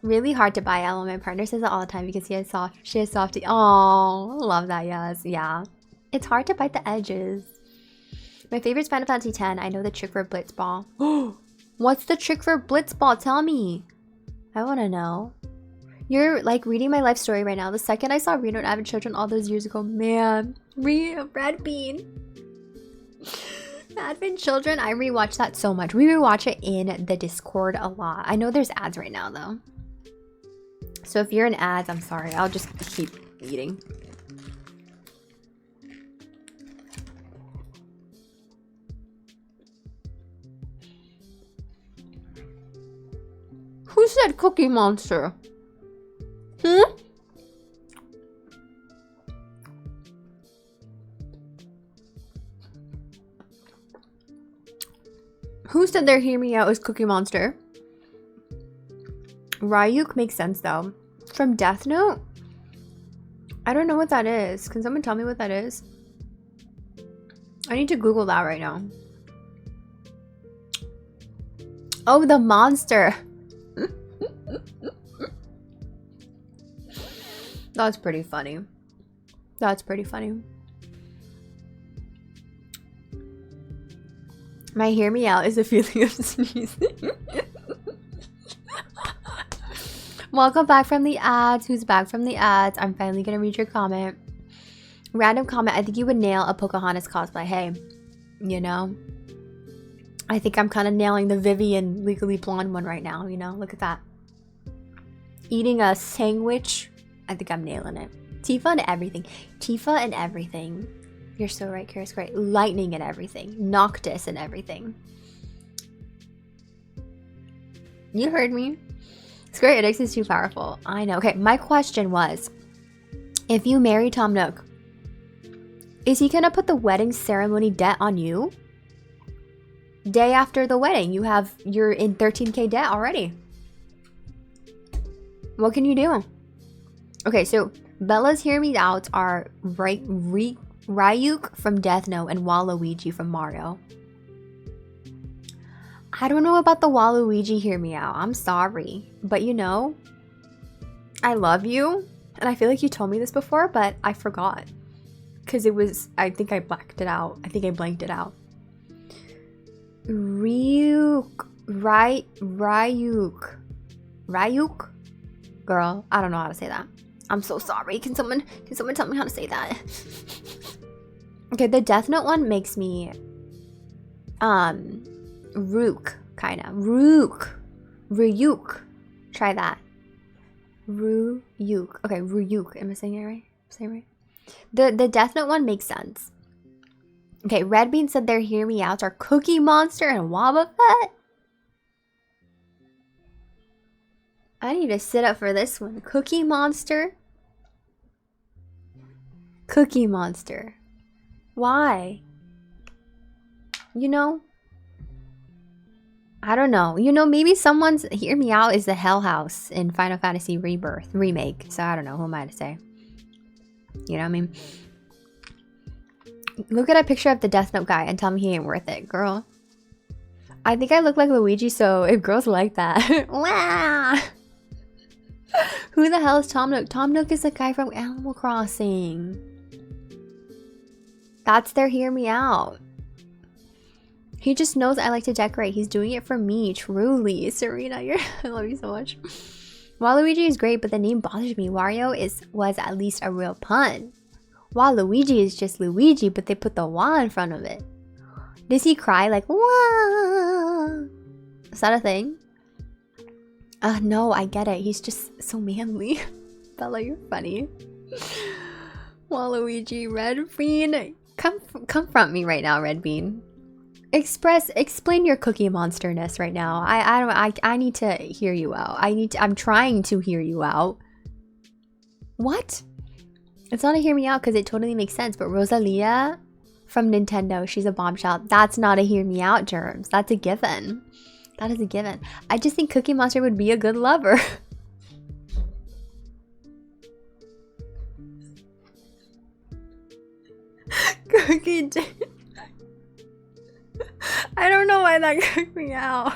Speaker 1: Really hard to buy. Ella, my partner says that all the time because she has softy. Oh, love that, yes, yeah. It's hard to bite the edges. My favorite is Final Fantasy X. I know the trick for Blitzball. What's the trick for Blitzball? Tell me. I want to know. You're like reading my life story right now. The second I saw Reno and Advent Children all those years ago, man, Red Bean. Advent Children, I rewatch that so much. We rewatch it in the Discord a lot. I know there's ads right now though. So if you're in ads, I'm sorry. I'll just keep eating. Who said Cookie Monster? Who said their Hear Me Out is Cookie Monster? Ryuk makes sense though. From Death Note? I don't know what that is. Can someone tell me what that is? I need to Google that right now. Oh, the monster. That's pretty funny. That's pretty funny. My Hear Me Out is a feeling of sneezing. Welcome back from the ads. Who's back from the ads? I'm finally gonna read your comment. Random comment. I think you would nail a Pocahontas cosplay. Hey, you know, I think I'm kind of nailing the Vivian Legally Blonde one right now. You know, look at that. Eating a sandwich. I think I'm nailing it. Tifa and everything. Tifa and everything. You're so right, Kira's great. Lightning and everything. Noctis and everything. You heard me. Square Enix is too powerful. I know. Okay, my question was, if you marry Tom Nook, is he gonna put the wedding ceremony debt on you? Day after the wedding, you're in 13K debt already. What can you do? Okay, so Bella's Hear Me Outs are Ryuk from Death Note and Waluigi from Mario. I don't know about the Waluigi Hear Me Out. I'm sorry. But you know, I love you. And I feel like you told me this before, but I forgot. Because it was, I think I blacked it out. I think I blanked it out. Ryuk. Girl, I don't know how to say that. I'm so sorry. Can someone tell me how to say that? Okay, the Death Note one makes me Rook, kinda. Ryuk. Try that. Ryuk. Okay, Ryuk. Am I saying it right? The Death Note one makes sense. Okay, Red Bean said their Hear Me Outs are Cookie Monster and Wobbuffet. I need to sit up for this one. Cookie Monster. Cookie Monster. Why? You know? I don't know. You know, maybe someone's Hear Me Out is the Hell House in Final Fantasy Rebirth remake. So I don't know. Who am I to say? You know what I mean? Look at a picture of the Death Note guy and tell me he ain't worth it, girl. I think I look like Luigi, so if girls like that. Wow. Who the hell is Tom Nook? Tom Nook is the guy from Animal Crossing. That's their Hear Me Out. He just knows I like to decorate. He's doing it for me, truly. Serena, I love you so much. Waluigi is great, but the name bothers me. Wario was at least a real pun. Waluigi is just Luigi, but they put the Wa in front of it. Does he cry like, Wah? Is that a thing? No, I get it. He's just so manly. Bella, you're funny. Waluigi, Red Bean. Come front me right now, Red Bean. Explain your Cookie Monsterness right now. I need to hear you out. I'm trying to hear you out. What? It's not a Hear Me Out because it totally makes sense, but Rosalia from Nintendo, she's a bombshell. That's not a Hear Me Out, Germs. That's a given. That is a given. I just think Cookie Monster would be a good lover. Cookie I don't know why that cooked me out.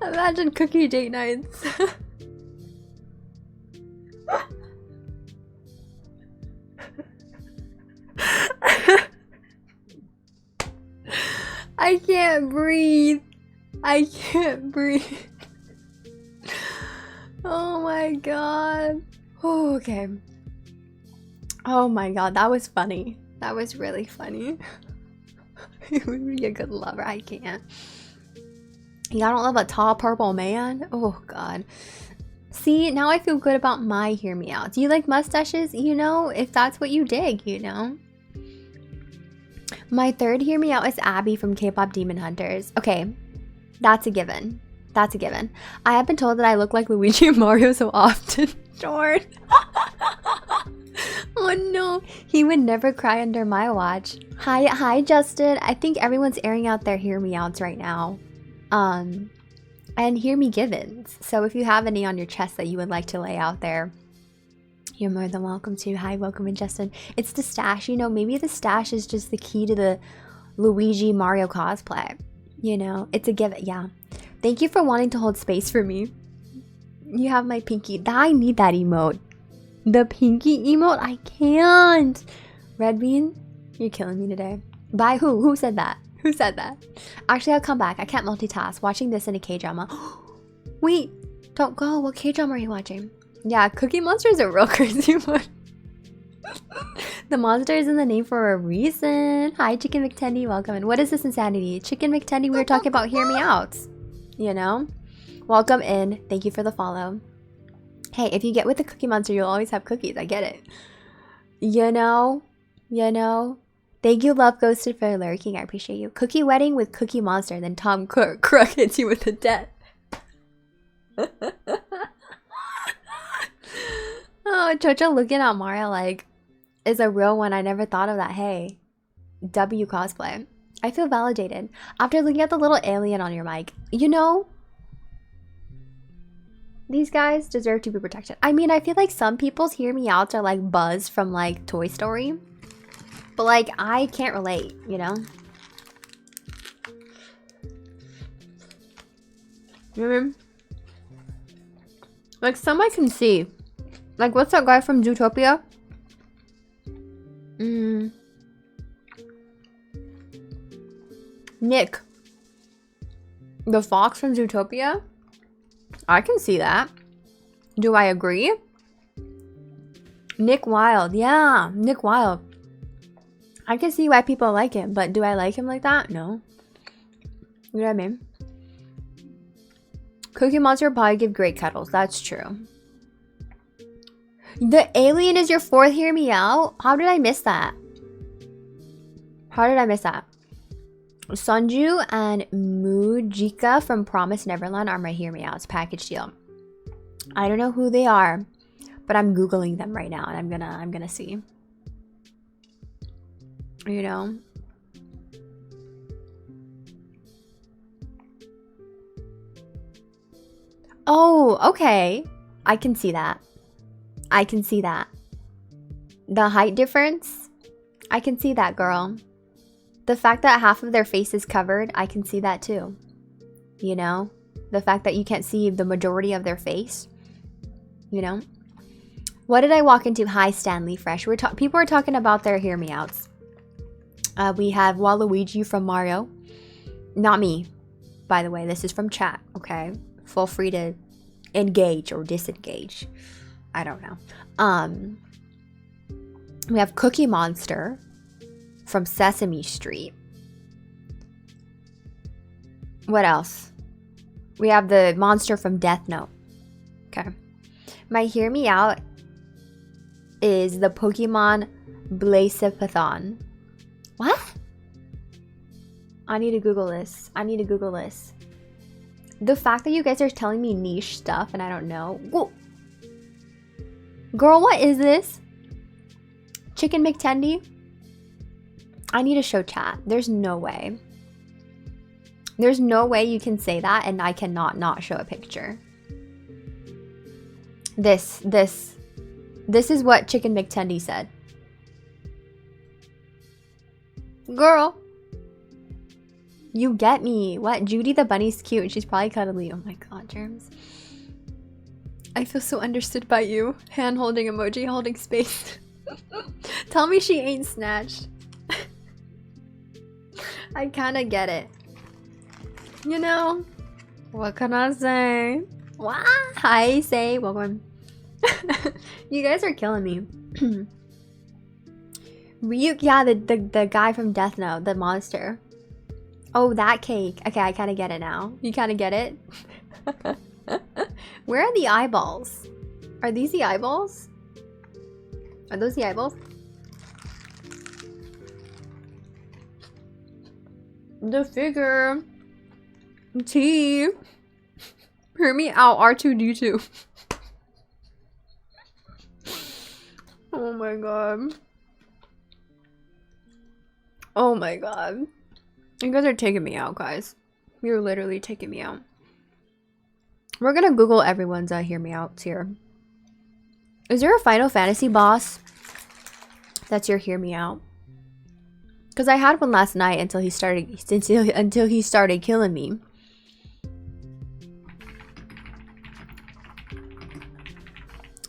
Speaker 1: Imagine cookie date nights. I can't breathe. I can't breathe. Oh my god. Oh, okay. Oh my god, that was funny. That was really funny. He would be a good lover. I can't. Yeah, I don't love a tall purple man. Oh god. See, now I feel good about my Hear Me Out. Do you like mustaches? You know, if that's what you dig, you know. My third Hear Me Out is Abby from K-pop Demon Hunters. Okay, that's a given. That's a given. I have been told that I look like Luigi and Mario so often. Darn. Oh no. He would never cry under my watch. Hi, Justin. I think everyone's airing out their hear me outs right now. And hear me givens. So if you have any on your chest that you would like to lay out there, you're more than welcome to. Hi, welcome in, Justin. It's the stash. You know, maybe the stash is just the key to the Luigi Mario cosplay. You know, it's a give. Yeah. Thank you for wanting to hold space for me. You have my pinky. I need that emote. The pinky emote? I can't. Red Bean, you're killing me today. By who? Who said that? Who said that? Actually, I'll come back. I can't multitask. Watching this in a K-drama. Wait, don't go. What K-drama are you watching? Yeah, Cookie Monster is a real crazy one. The monster is in the name for a reason. Hi, Chicken McTendy. Welcome. And what is this insanity? Chicken McTendy, we were talking about Hear Me Out. You know? Welcome in. Thank you for the follow. Hey, if you get with the Cookie Monster, you'll always have cookies. I get it. You know? You know? Thank you, Love Ghosted, for lurking. I appreciate you. Cookie Wedding with Cookie Monster. Then Tom Crook hits you with a death. Oh, Chocho looking at Mario like is a real one. I never thought of that. Hey, W cosplay. I feel validated after looking at the little alien on your mic. You know, these guys deserve to be protected. I mean, I feel like some people's hear me outs are like Buzz from like Toy Story. But like, I can't relate, you know? You know what I mean? Like, some I can see. Like, what's that guy from Zootopia? Nick. The fox from Zootopia? I can see that. Do I agree? Nick Wilde. Yeah, Nick Wilde. I can see why people like him, but do I like him like that? No. You know what I mean? Cookie Monster probably give great cuddles. That's true. The alien is your fourth Hear Me Out? How did I miss that? How did I miss that? Sunju and Mujika from Promise Neverland are my Hear Me Outs package deal. I don't know who they are, but I'm Googling them right now and I'm gonna see. You know? Oh, okay. I can see that. I can see that. The height difference? I can see that, girl. The fact that half of their face is covered, I can see that too. You know? The fact that you can't see the majority of their face. You know? What did I walk into? Hi, Stanley Fresh. People are talking about their Hear Me Outs. We have Waluigi from Mario. Not me, by the way. This is from chat, okay? Feel free to engage or disengage. I don't know. We have Cookie Monster from Sesame Street. What else? We have the monster from Death Note. Okay. My Hear Me Out is the Pokemon Blazipathon. What? I need to Google this. I need to Google this. The fact that you guys are telling me niche stuff and I don't know. Whoa. Girl, what is this? Chicken McTendy? I need to show chat. There's no way. There's no way you can say that and I cannot not show a picture. This is what Chicken McTendy said. Girl. You get me. What? Judy the bunny's cute. She's probably cuddly. Oh my god, Germs. I feel so understood by you. Hand holding emoji, holding space. Tell me she ain't snatched. I kinda get it. You know? What can I say? What? Hi, say. Welcome. You guys are killing me. Ryuk, yeah, the guy from Death Note, the monster. Oh, that cake. Okay, I kind of get it now. You kind of get it? Where are the eyeballs? Are these the eyeballs? Are those the eyeballs? The figure. T. Hear me out, R2-D2. Oh my god. Oh my god. You guys are taking me out, guys. You're literally taking me out. We're gonna Google everyone's hear me outs here. Is there a Final Fantasy boss that's your hear me out? Because I had one last night until he started killing me.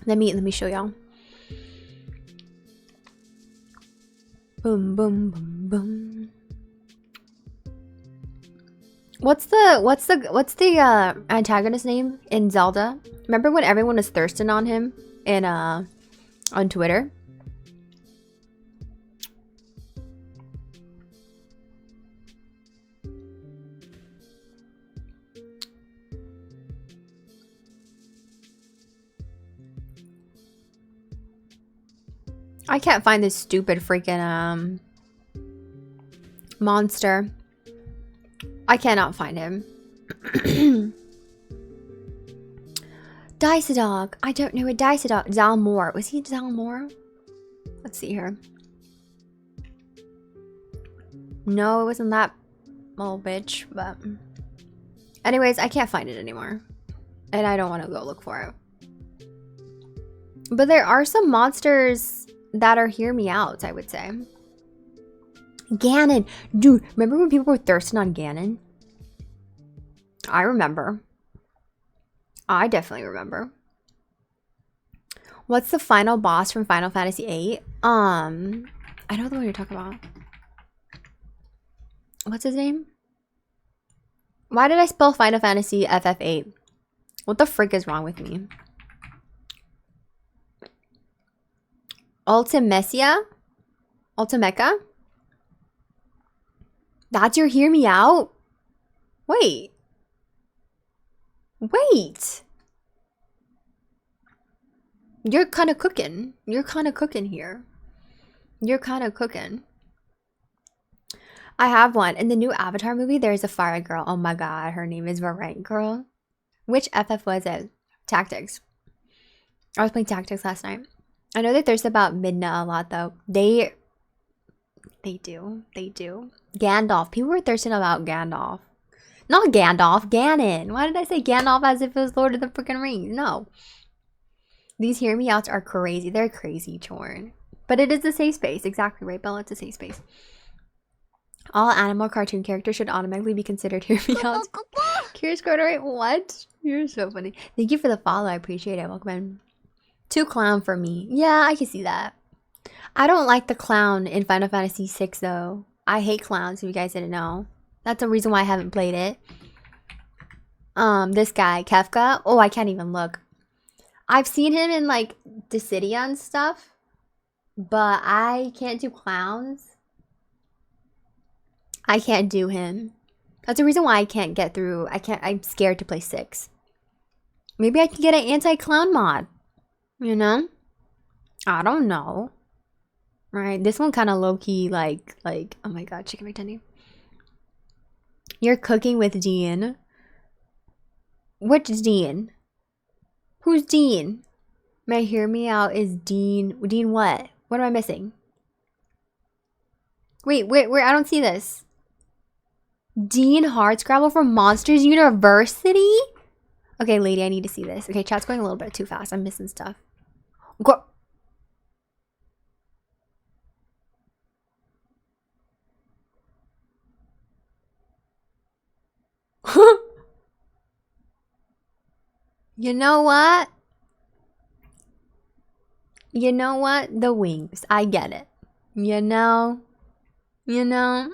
Speaker 1: Let me show y'all. Boom boom boom boom. What's the antagonist name in Zelda? Remember when everyone was thirsting on him in on Twitter? I can't find this stupid freaking monster. I cannot find him. Dicedog. I don't know a Dicedog. Zalmor. Was he Zalmor? Let's see here. No, it wasn't that old bitch, but anyways, I can't find it anymore. And I don't want to go look for it. But there are some monsters that are hear me outs, I would say. Ganon. Dude, remember when people were thirsting on Ganon? I remember. I definitely remember. What's the final boss from Final Fantasy VIII? I know the one you're talking about. What's his name? Why did I spell Final Fantasy FF8? What the frick is wrong with me? Ultimecia? Ultimeca? That's your hear me out? Wait. Wait. You're kind of cooking. You're kind of cooking here. You're kind of cooking. I have one. In the new Avatar movie, there's a fire girl. Oh my god, her name is Varang Girl. Which FF was it? Tactics. I was playing Tactics last night. I know they thirst about Midna a lot, though. They do. Gandalf. People were thirsting about Gandalf. Not Gandalf, Ganon. Why did I say Gandalf as if it was Lord of the freaking Rings? No. These hear me outs are crazy. They're crazy, Chorn. But it is a safe space. Exactly right, Bella. It's a safe space. All animal cartoon characters should automatically be considered hear me outs. Curious Cartwright, what? You're so funny. Thank you for the follow. I appreciate it. Welcome in. Too clown for me. Yeah, I can see that. I don't like the clown in Final Fantasy VI, though. I hate clowns, if you guys didn't know. That's the reason why I haven't played it. This guy, Kefka. Oh, I can't even look. I've seen him in, like, Dissidia and stuff. But I can't do clowns. I can't do him. That's the reason why I can't get through. I'm scared to play 6. Maybe I can get an anti-clown mod. You know? I don't know. Right? This one kind of low-key, like, oh my god, chicken McTendy. You're cooking with Dean. Which Dean? Who's Dean? May hear me out is Dean. Dean what? What am I missing? Wait, where? I don't see this. Dean Hardscrabble from Monsters University? Okay, lady, I need to see this. Okay, chat's going a little bit too fast. I'm missing stuff. Go. You know what? You know what? The wings. I get it. You know? I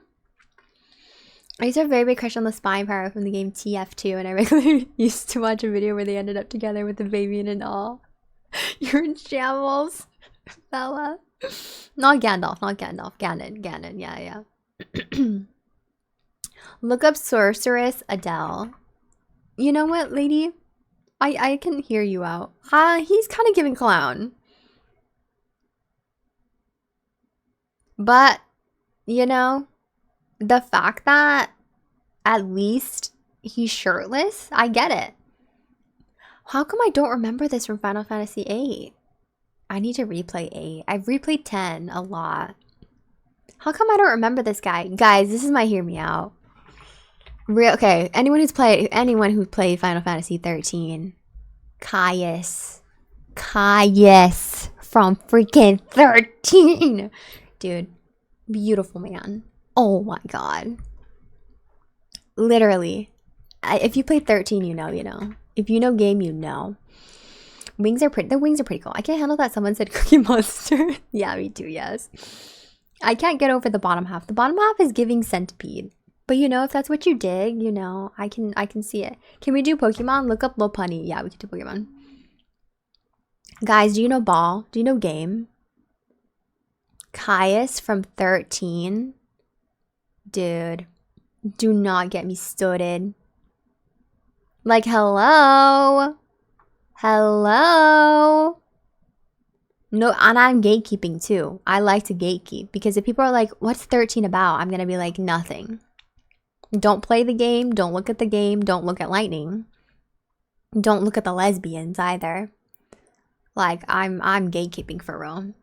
Speaker 1: used to have a very big crush on the spy pirate from the game TF2, and I regularly used to watch a video where they ended up together with a baby and all. You're in shambles, Bella. Not Gandalf. Ganon, yeah. Look up Sorceress Adele. You know what, lady? I can hear you out. He's kind of giving clown. But, you know, the fact that at least he's shirtless, I get it. How come I don't remember this from Final Fantasy VIII? I need to replay 8. I've replayed 10 a lot. How come I don't remember this guy? Guys, this is my hear me out. Okay, anyone who played Final Fantasy 13. Caius from freaking 13. Dude, beautiful man. Oh my god. Literally. If you played 13, you know. If you know game, you know. The wings are pretty cool. I can't handle that someone said Cookie Monster. Yeah, me too, yes. I can't get over the bottom half. The bottom half is giving Centipede. But you know, if that's what you dig, you know, I can see it. Can we do Pokemon? Look up Lopunny. Yeah, we can do Pokemon. Guys, do you know Ball? Do you know Game? Caius from 13. Dude, do not get me started. Like, hello? Hello? No, and I'm gatekeeping too. I like to gatekeep because if people are like, what's 13 about? I'm going to be like, nothing. Don't play the game. Don't look at the game. Don't look at Lightning. Don't look at the lesbians either. Like, I'm gatekeeping for real.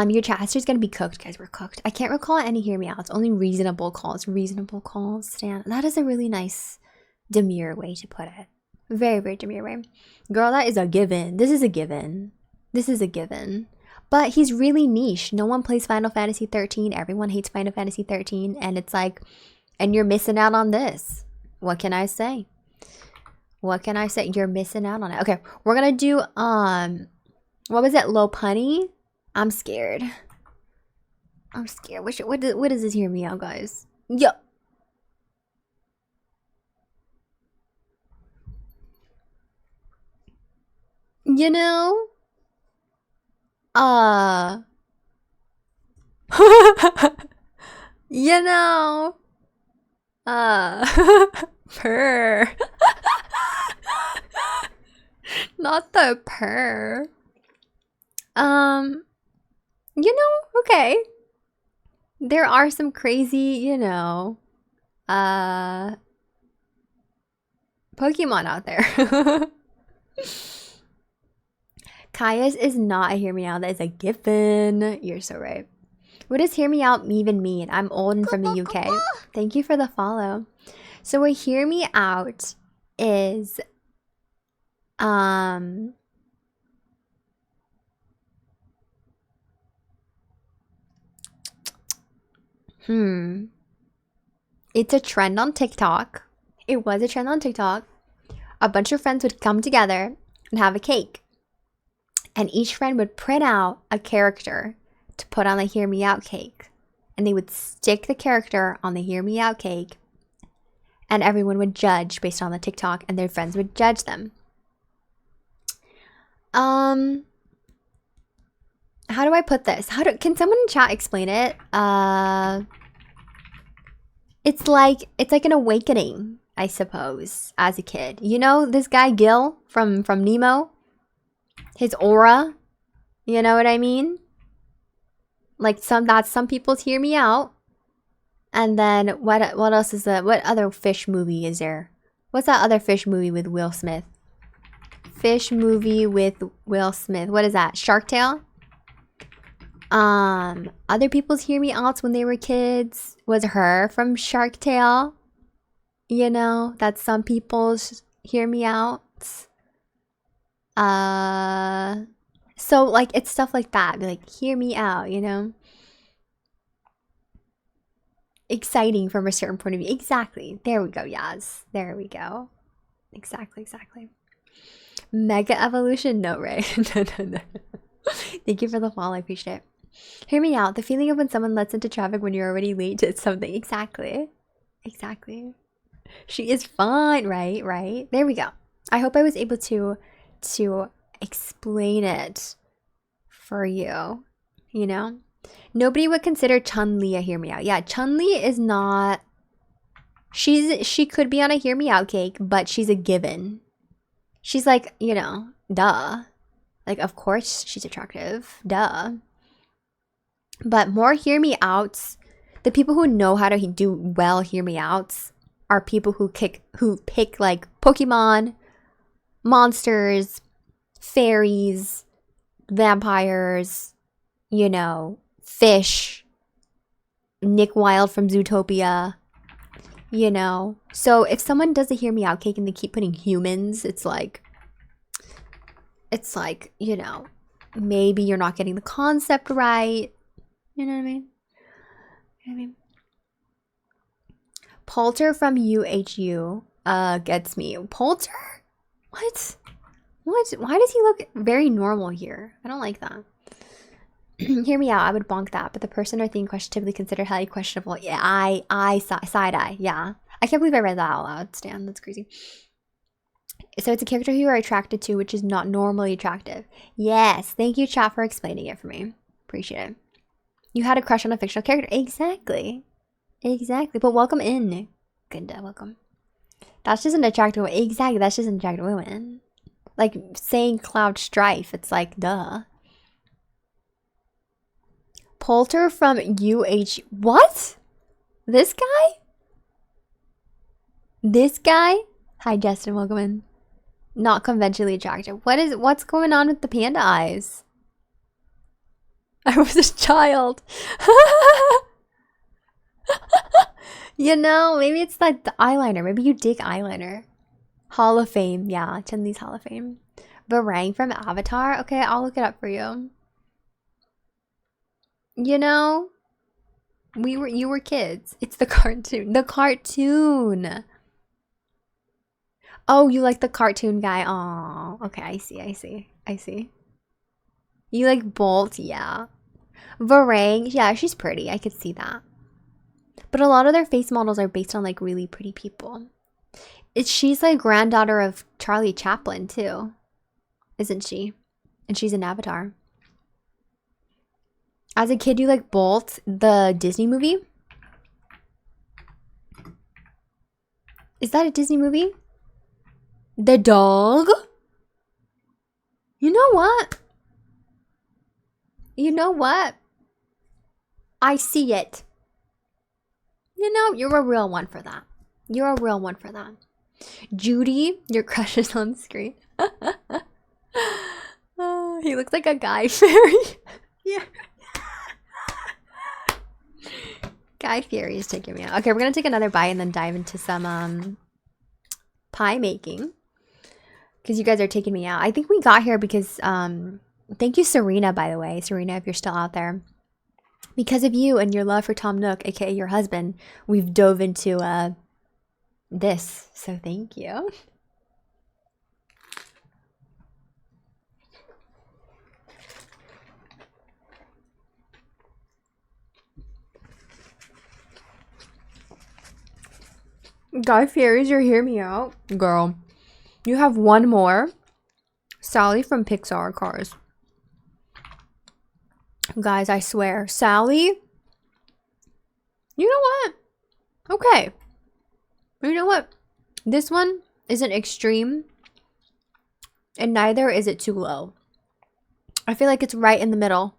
Speaker 1: Your chat history's gonna be cooked, guys. We're cooked. I can't recall any hear me outs. Only reasonable calls. Reasonable calls. Stan. That is a really nice, demure way to put it. Very, very demure way. Girl, that is a given. This is a given. This is a given. But he's really niche. No one plays Final Fantasy 13. Everyone hates Final Fantasy 13. And it's like, and you're missing out on this. What can I say? What can I say? You're missing out on it. Okay, we're gonna do, what was it? Lopunny? I'm scared. I'm scared. What does this hear me out, guys? Yo. You know? You know? Purr. Not the purr. You know, okay. There are some crazy, you know, Pokemon out there. Caius is not a hear me out. That is a given. You're so right. What does hear me out even mean? I'm old and from the UK. Thank you for the follow. So a hear me out is it's a trend on TikTok. It was a trend on TikTok. A bunch of friends would come together and have a cake. And each friend would print out a character to put on the hear me out cake. And they would stick the character on the hear me out cake. And everyone would judge based on the TikTok, and their friends would judge them. How do I put this? Can someone in chat explain it? It's like an awakening, I suppose, as a kid. You know this guy Gil from Nemo? His aura? You know what I mean? Like that's some people's hear me out. And then what else is that? What other fish movie is there? What's that other fish movie with Will Smith? Fish movie with Will Smith. What is that? Shark Tale? Other people's hear me outs when they were kids was her from Shark Tale. You know, that's some people's hear me outs. So like it's stuff like that. Be like, hear me out, you know? Exciting from a certain point of view. Exactly. There we go, Yaz. There we go. Exactly. Mega evolution? No, Ray. No. Thank you for the follow. I appreciate it. Hear me out. The feeling of when someone lets into traffic when you're already late to something. Exactly. She is fine, right? There we go. I hope I was able to explain it for you. You know? Nobody would consider Chun-Li a hear me out. Yeah, Chun-Li is not... She could be on a hear me out cake, but she's a given. She's like, you know, duh. Like, of course she's attractive. Duh. But more hear me outs, the people who know how to do well hear me outs are people who pick like Pokemon, monsters, fairies, vampires, you know, fish, Nick Wilde from Zootopia. You know? So if someone does a Hear Me Out cake and they keep putting humans, it's like, you know, maybe you're not getting the concept right. You know what I mean? You know what I mean? Poulter from UHU gets me. Poulter? What? What? Why does he look very normal here? I don't like that. Hear me out. I would bonk that, but the person or thing question typically considered highly questionable. Yeah, side eye. Yeah, I can't believe I read that out loud. Stan, that's crazy. So it's a character who you are attracted to, which is not normally attractive. Yes, thank you, chat, for explaining it for me. Appreciate it. You had a crush on a fictional character. Exactly. Exactly. But welcome in. Good, welcome. That's just an attractive woman. Exactly. That's just an attractive woman. Like saying Cloud Strife. It's like, duh. Poulter from UH. What? This guy? This guy? Hi, Justin. Welcome in. Not conventionally attractive. What's going on with the panda eyes? I was a child. You know, maybe it's like the eyeliner. Maybe you dig eyeliner. Hall of Fame. Yeah, Chen-Li's Hall of Fame. Barang from Avatar. Okay, I'll look it up for you. You know, you were kids. It's the cartoon. The cartoon. Oh, you like the cartoon guy. Oh, okay. I see. You like Bolt. Yeah. Varang. Yeah, she's pretty. I could see that. But a lot of their face models are based on like really pretty people. She's like granddaughter of Charlie Chaplin too, isn't she? And she's an Avatar. As a kid, you like Bolt, the Disney movie? Is that a Disney movie? The dog? You know what? You know what? I see it. You know, you're a real one for that. You're a real one for that. Judy, your crush is on screen. Oh, he looks like a Guy Fieri. Yeah. Guy Fieri is taking me out. Okay, we're gonna take another bite and then dive into some pie making. Because you guys are taking me out. I think we got here because thank you, Serena, by the way. Serena, if you're still out there. Because of you and your love for Tom Nook, aka your husband, we've dove into this. So thank you. Guy Fieri's your Hear Me Out. Girl, you have one more. Sally from Pixar Cars. Guys, I swear. Sally? You know what? Okay. You know what? This one isn't extreme. And neither is it too low. I feel like it's right in the middle.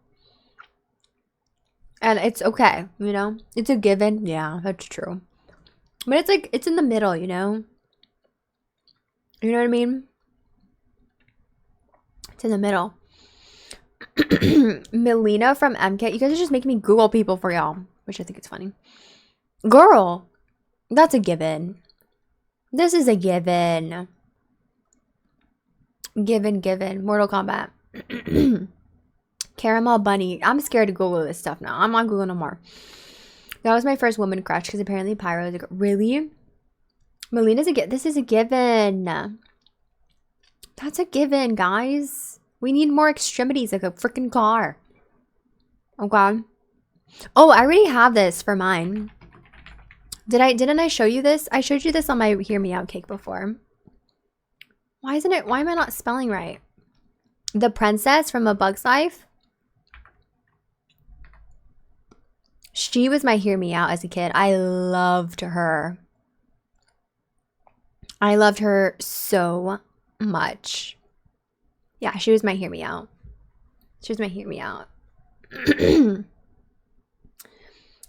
Speaker 1: And it's okay, you know? It's a given. Yeah, that's true. But it's like, it's in the middle, you know? You know what I mean? It's in the middle. Melina from MCAT. You guys are just making me Google people for y'all, which I think is funny. Girl, that's a given. This is a given. Given. Mortal Kombat. Caramel Bunny. I'm scared to Google this stuff now. I'm not Googling no more. That was my first woman crush because apparently Pyro is a really? Melina's a given. This is a given. That's a given, guys. We need more extremities like a freaking car. Okay. Oh, I already have this for mine. Didn't I show you this? I showed you this on my Hear Me Out cake before. Why am I not spelling right? The princess from A Bug's Life. She was my Hear Me Out as a kid. I loved her. I loved her so much. Yeah, she was my Hear Me Out. She was my Hear Me Out.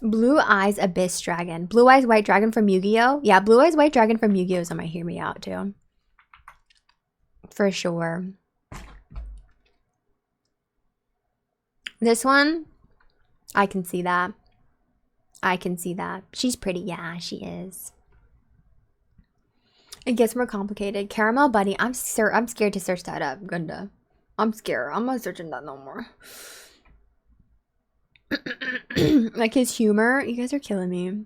Speaker 1: Blue Eyes Abyss Dragon. Blue Eyes White Dragon from Yu-Gi-Oh! Yeah, Blue Eyes White Dragon from Yu-Gi-Oh! Is on my Hear Me Out too. For sure. This one, I can see that. I can see that. She's pretty. Yeah, she is. It gets more complicated. Caramel Bunny. I'm scared to search that up, Gunda. I'm scared. I'm not searching that no more. Like his humor. You guys are killing me.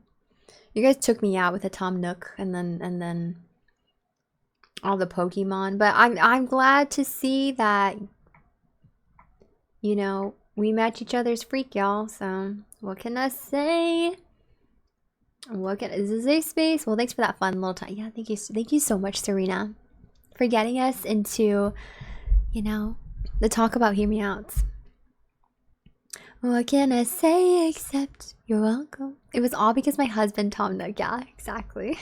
Speaker 1: You guys took me out with a Tom Nook and then all the Pokemon. But I'm glad to see that, you know, we match each other's freak, y'all. So what can I say? Is this a space? Well, thanks for that fun little time. Yeah, thank you so much, Serena, for getting us into, you know, the talk about Hear Me Outs. What can I say except you're welcome? It was all because my husband Tom Nook. Yeah, exactly.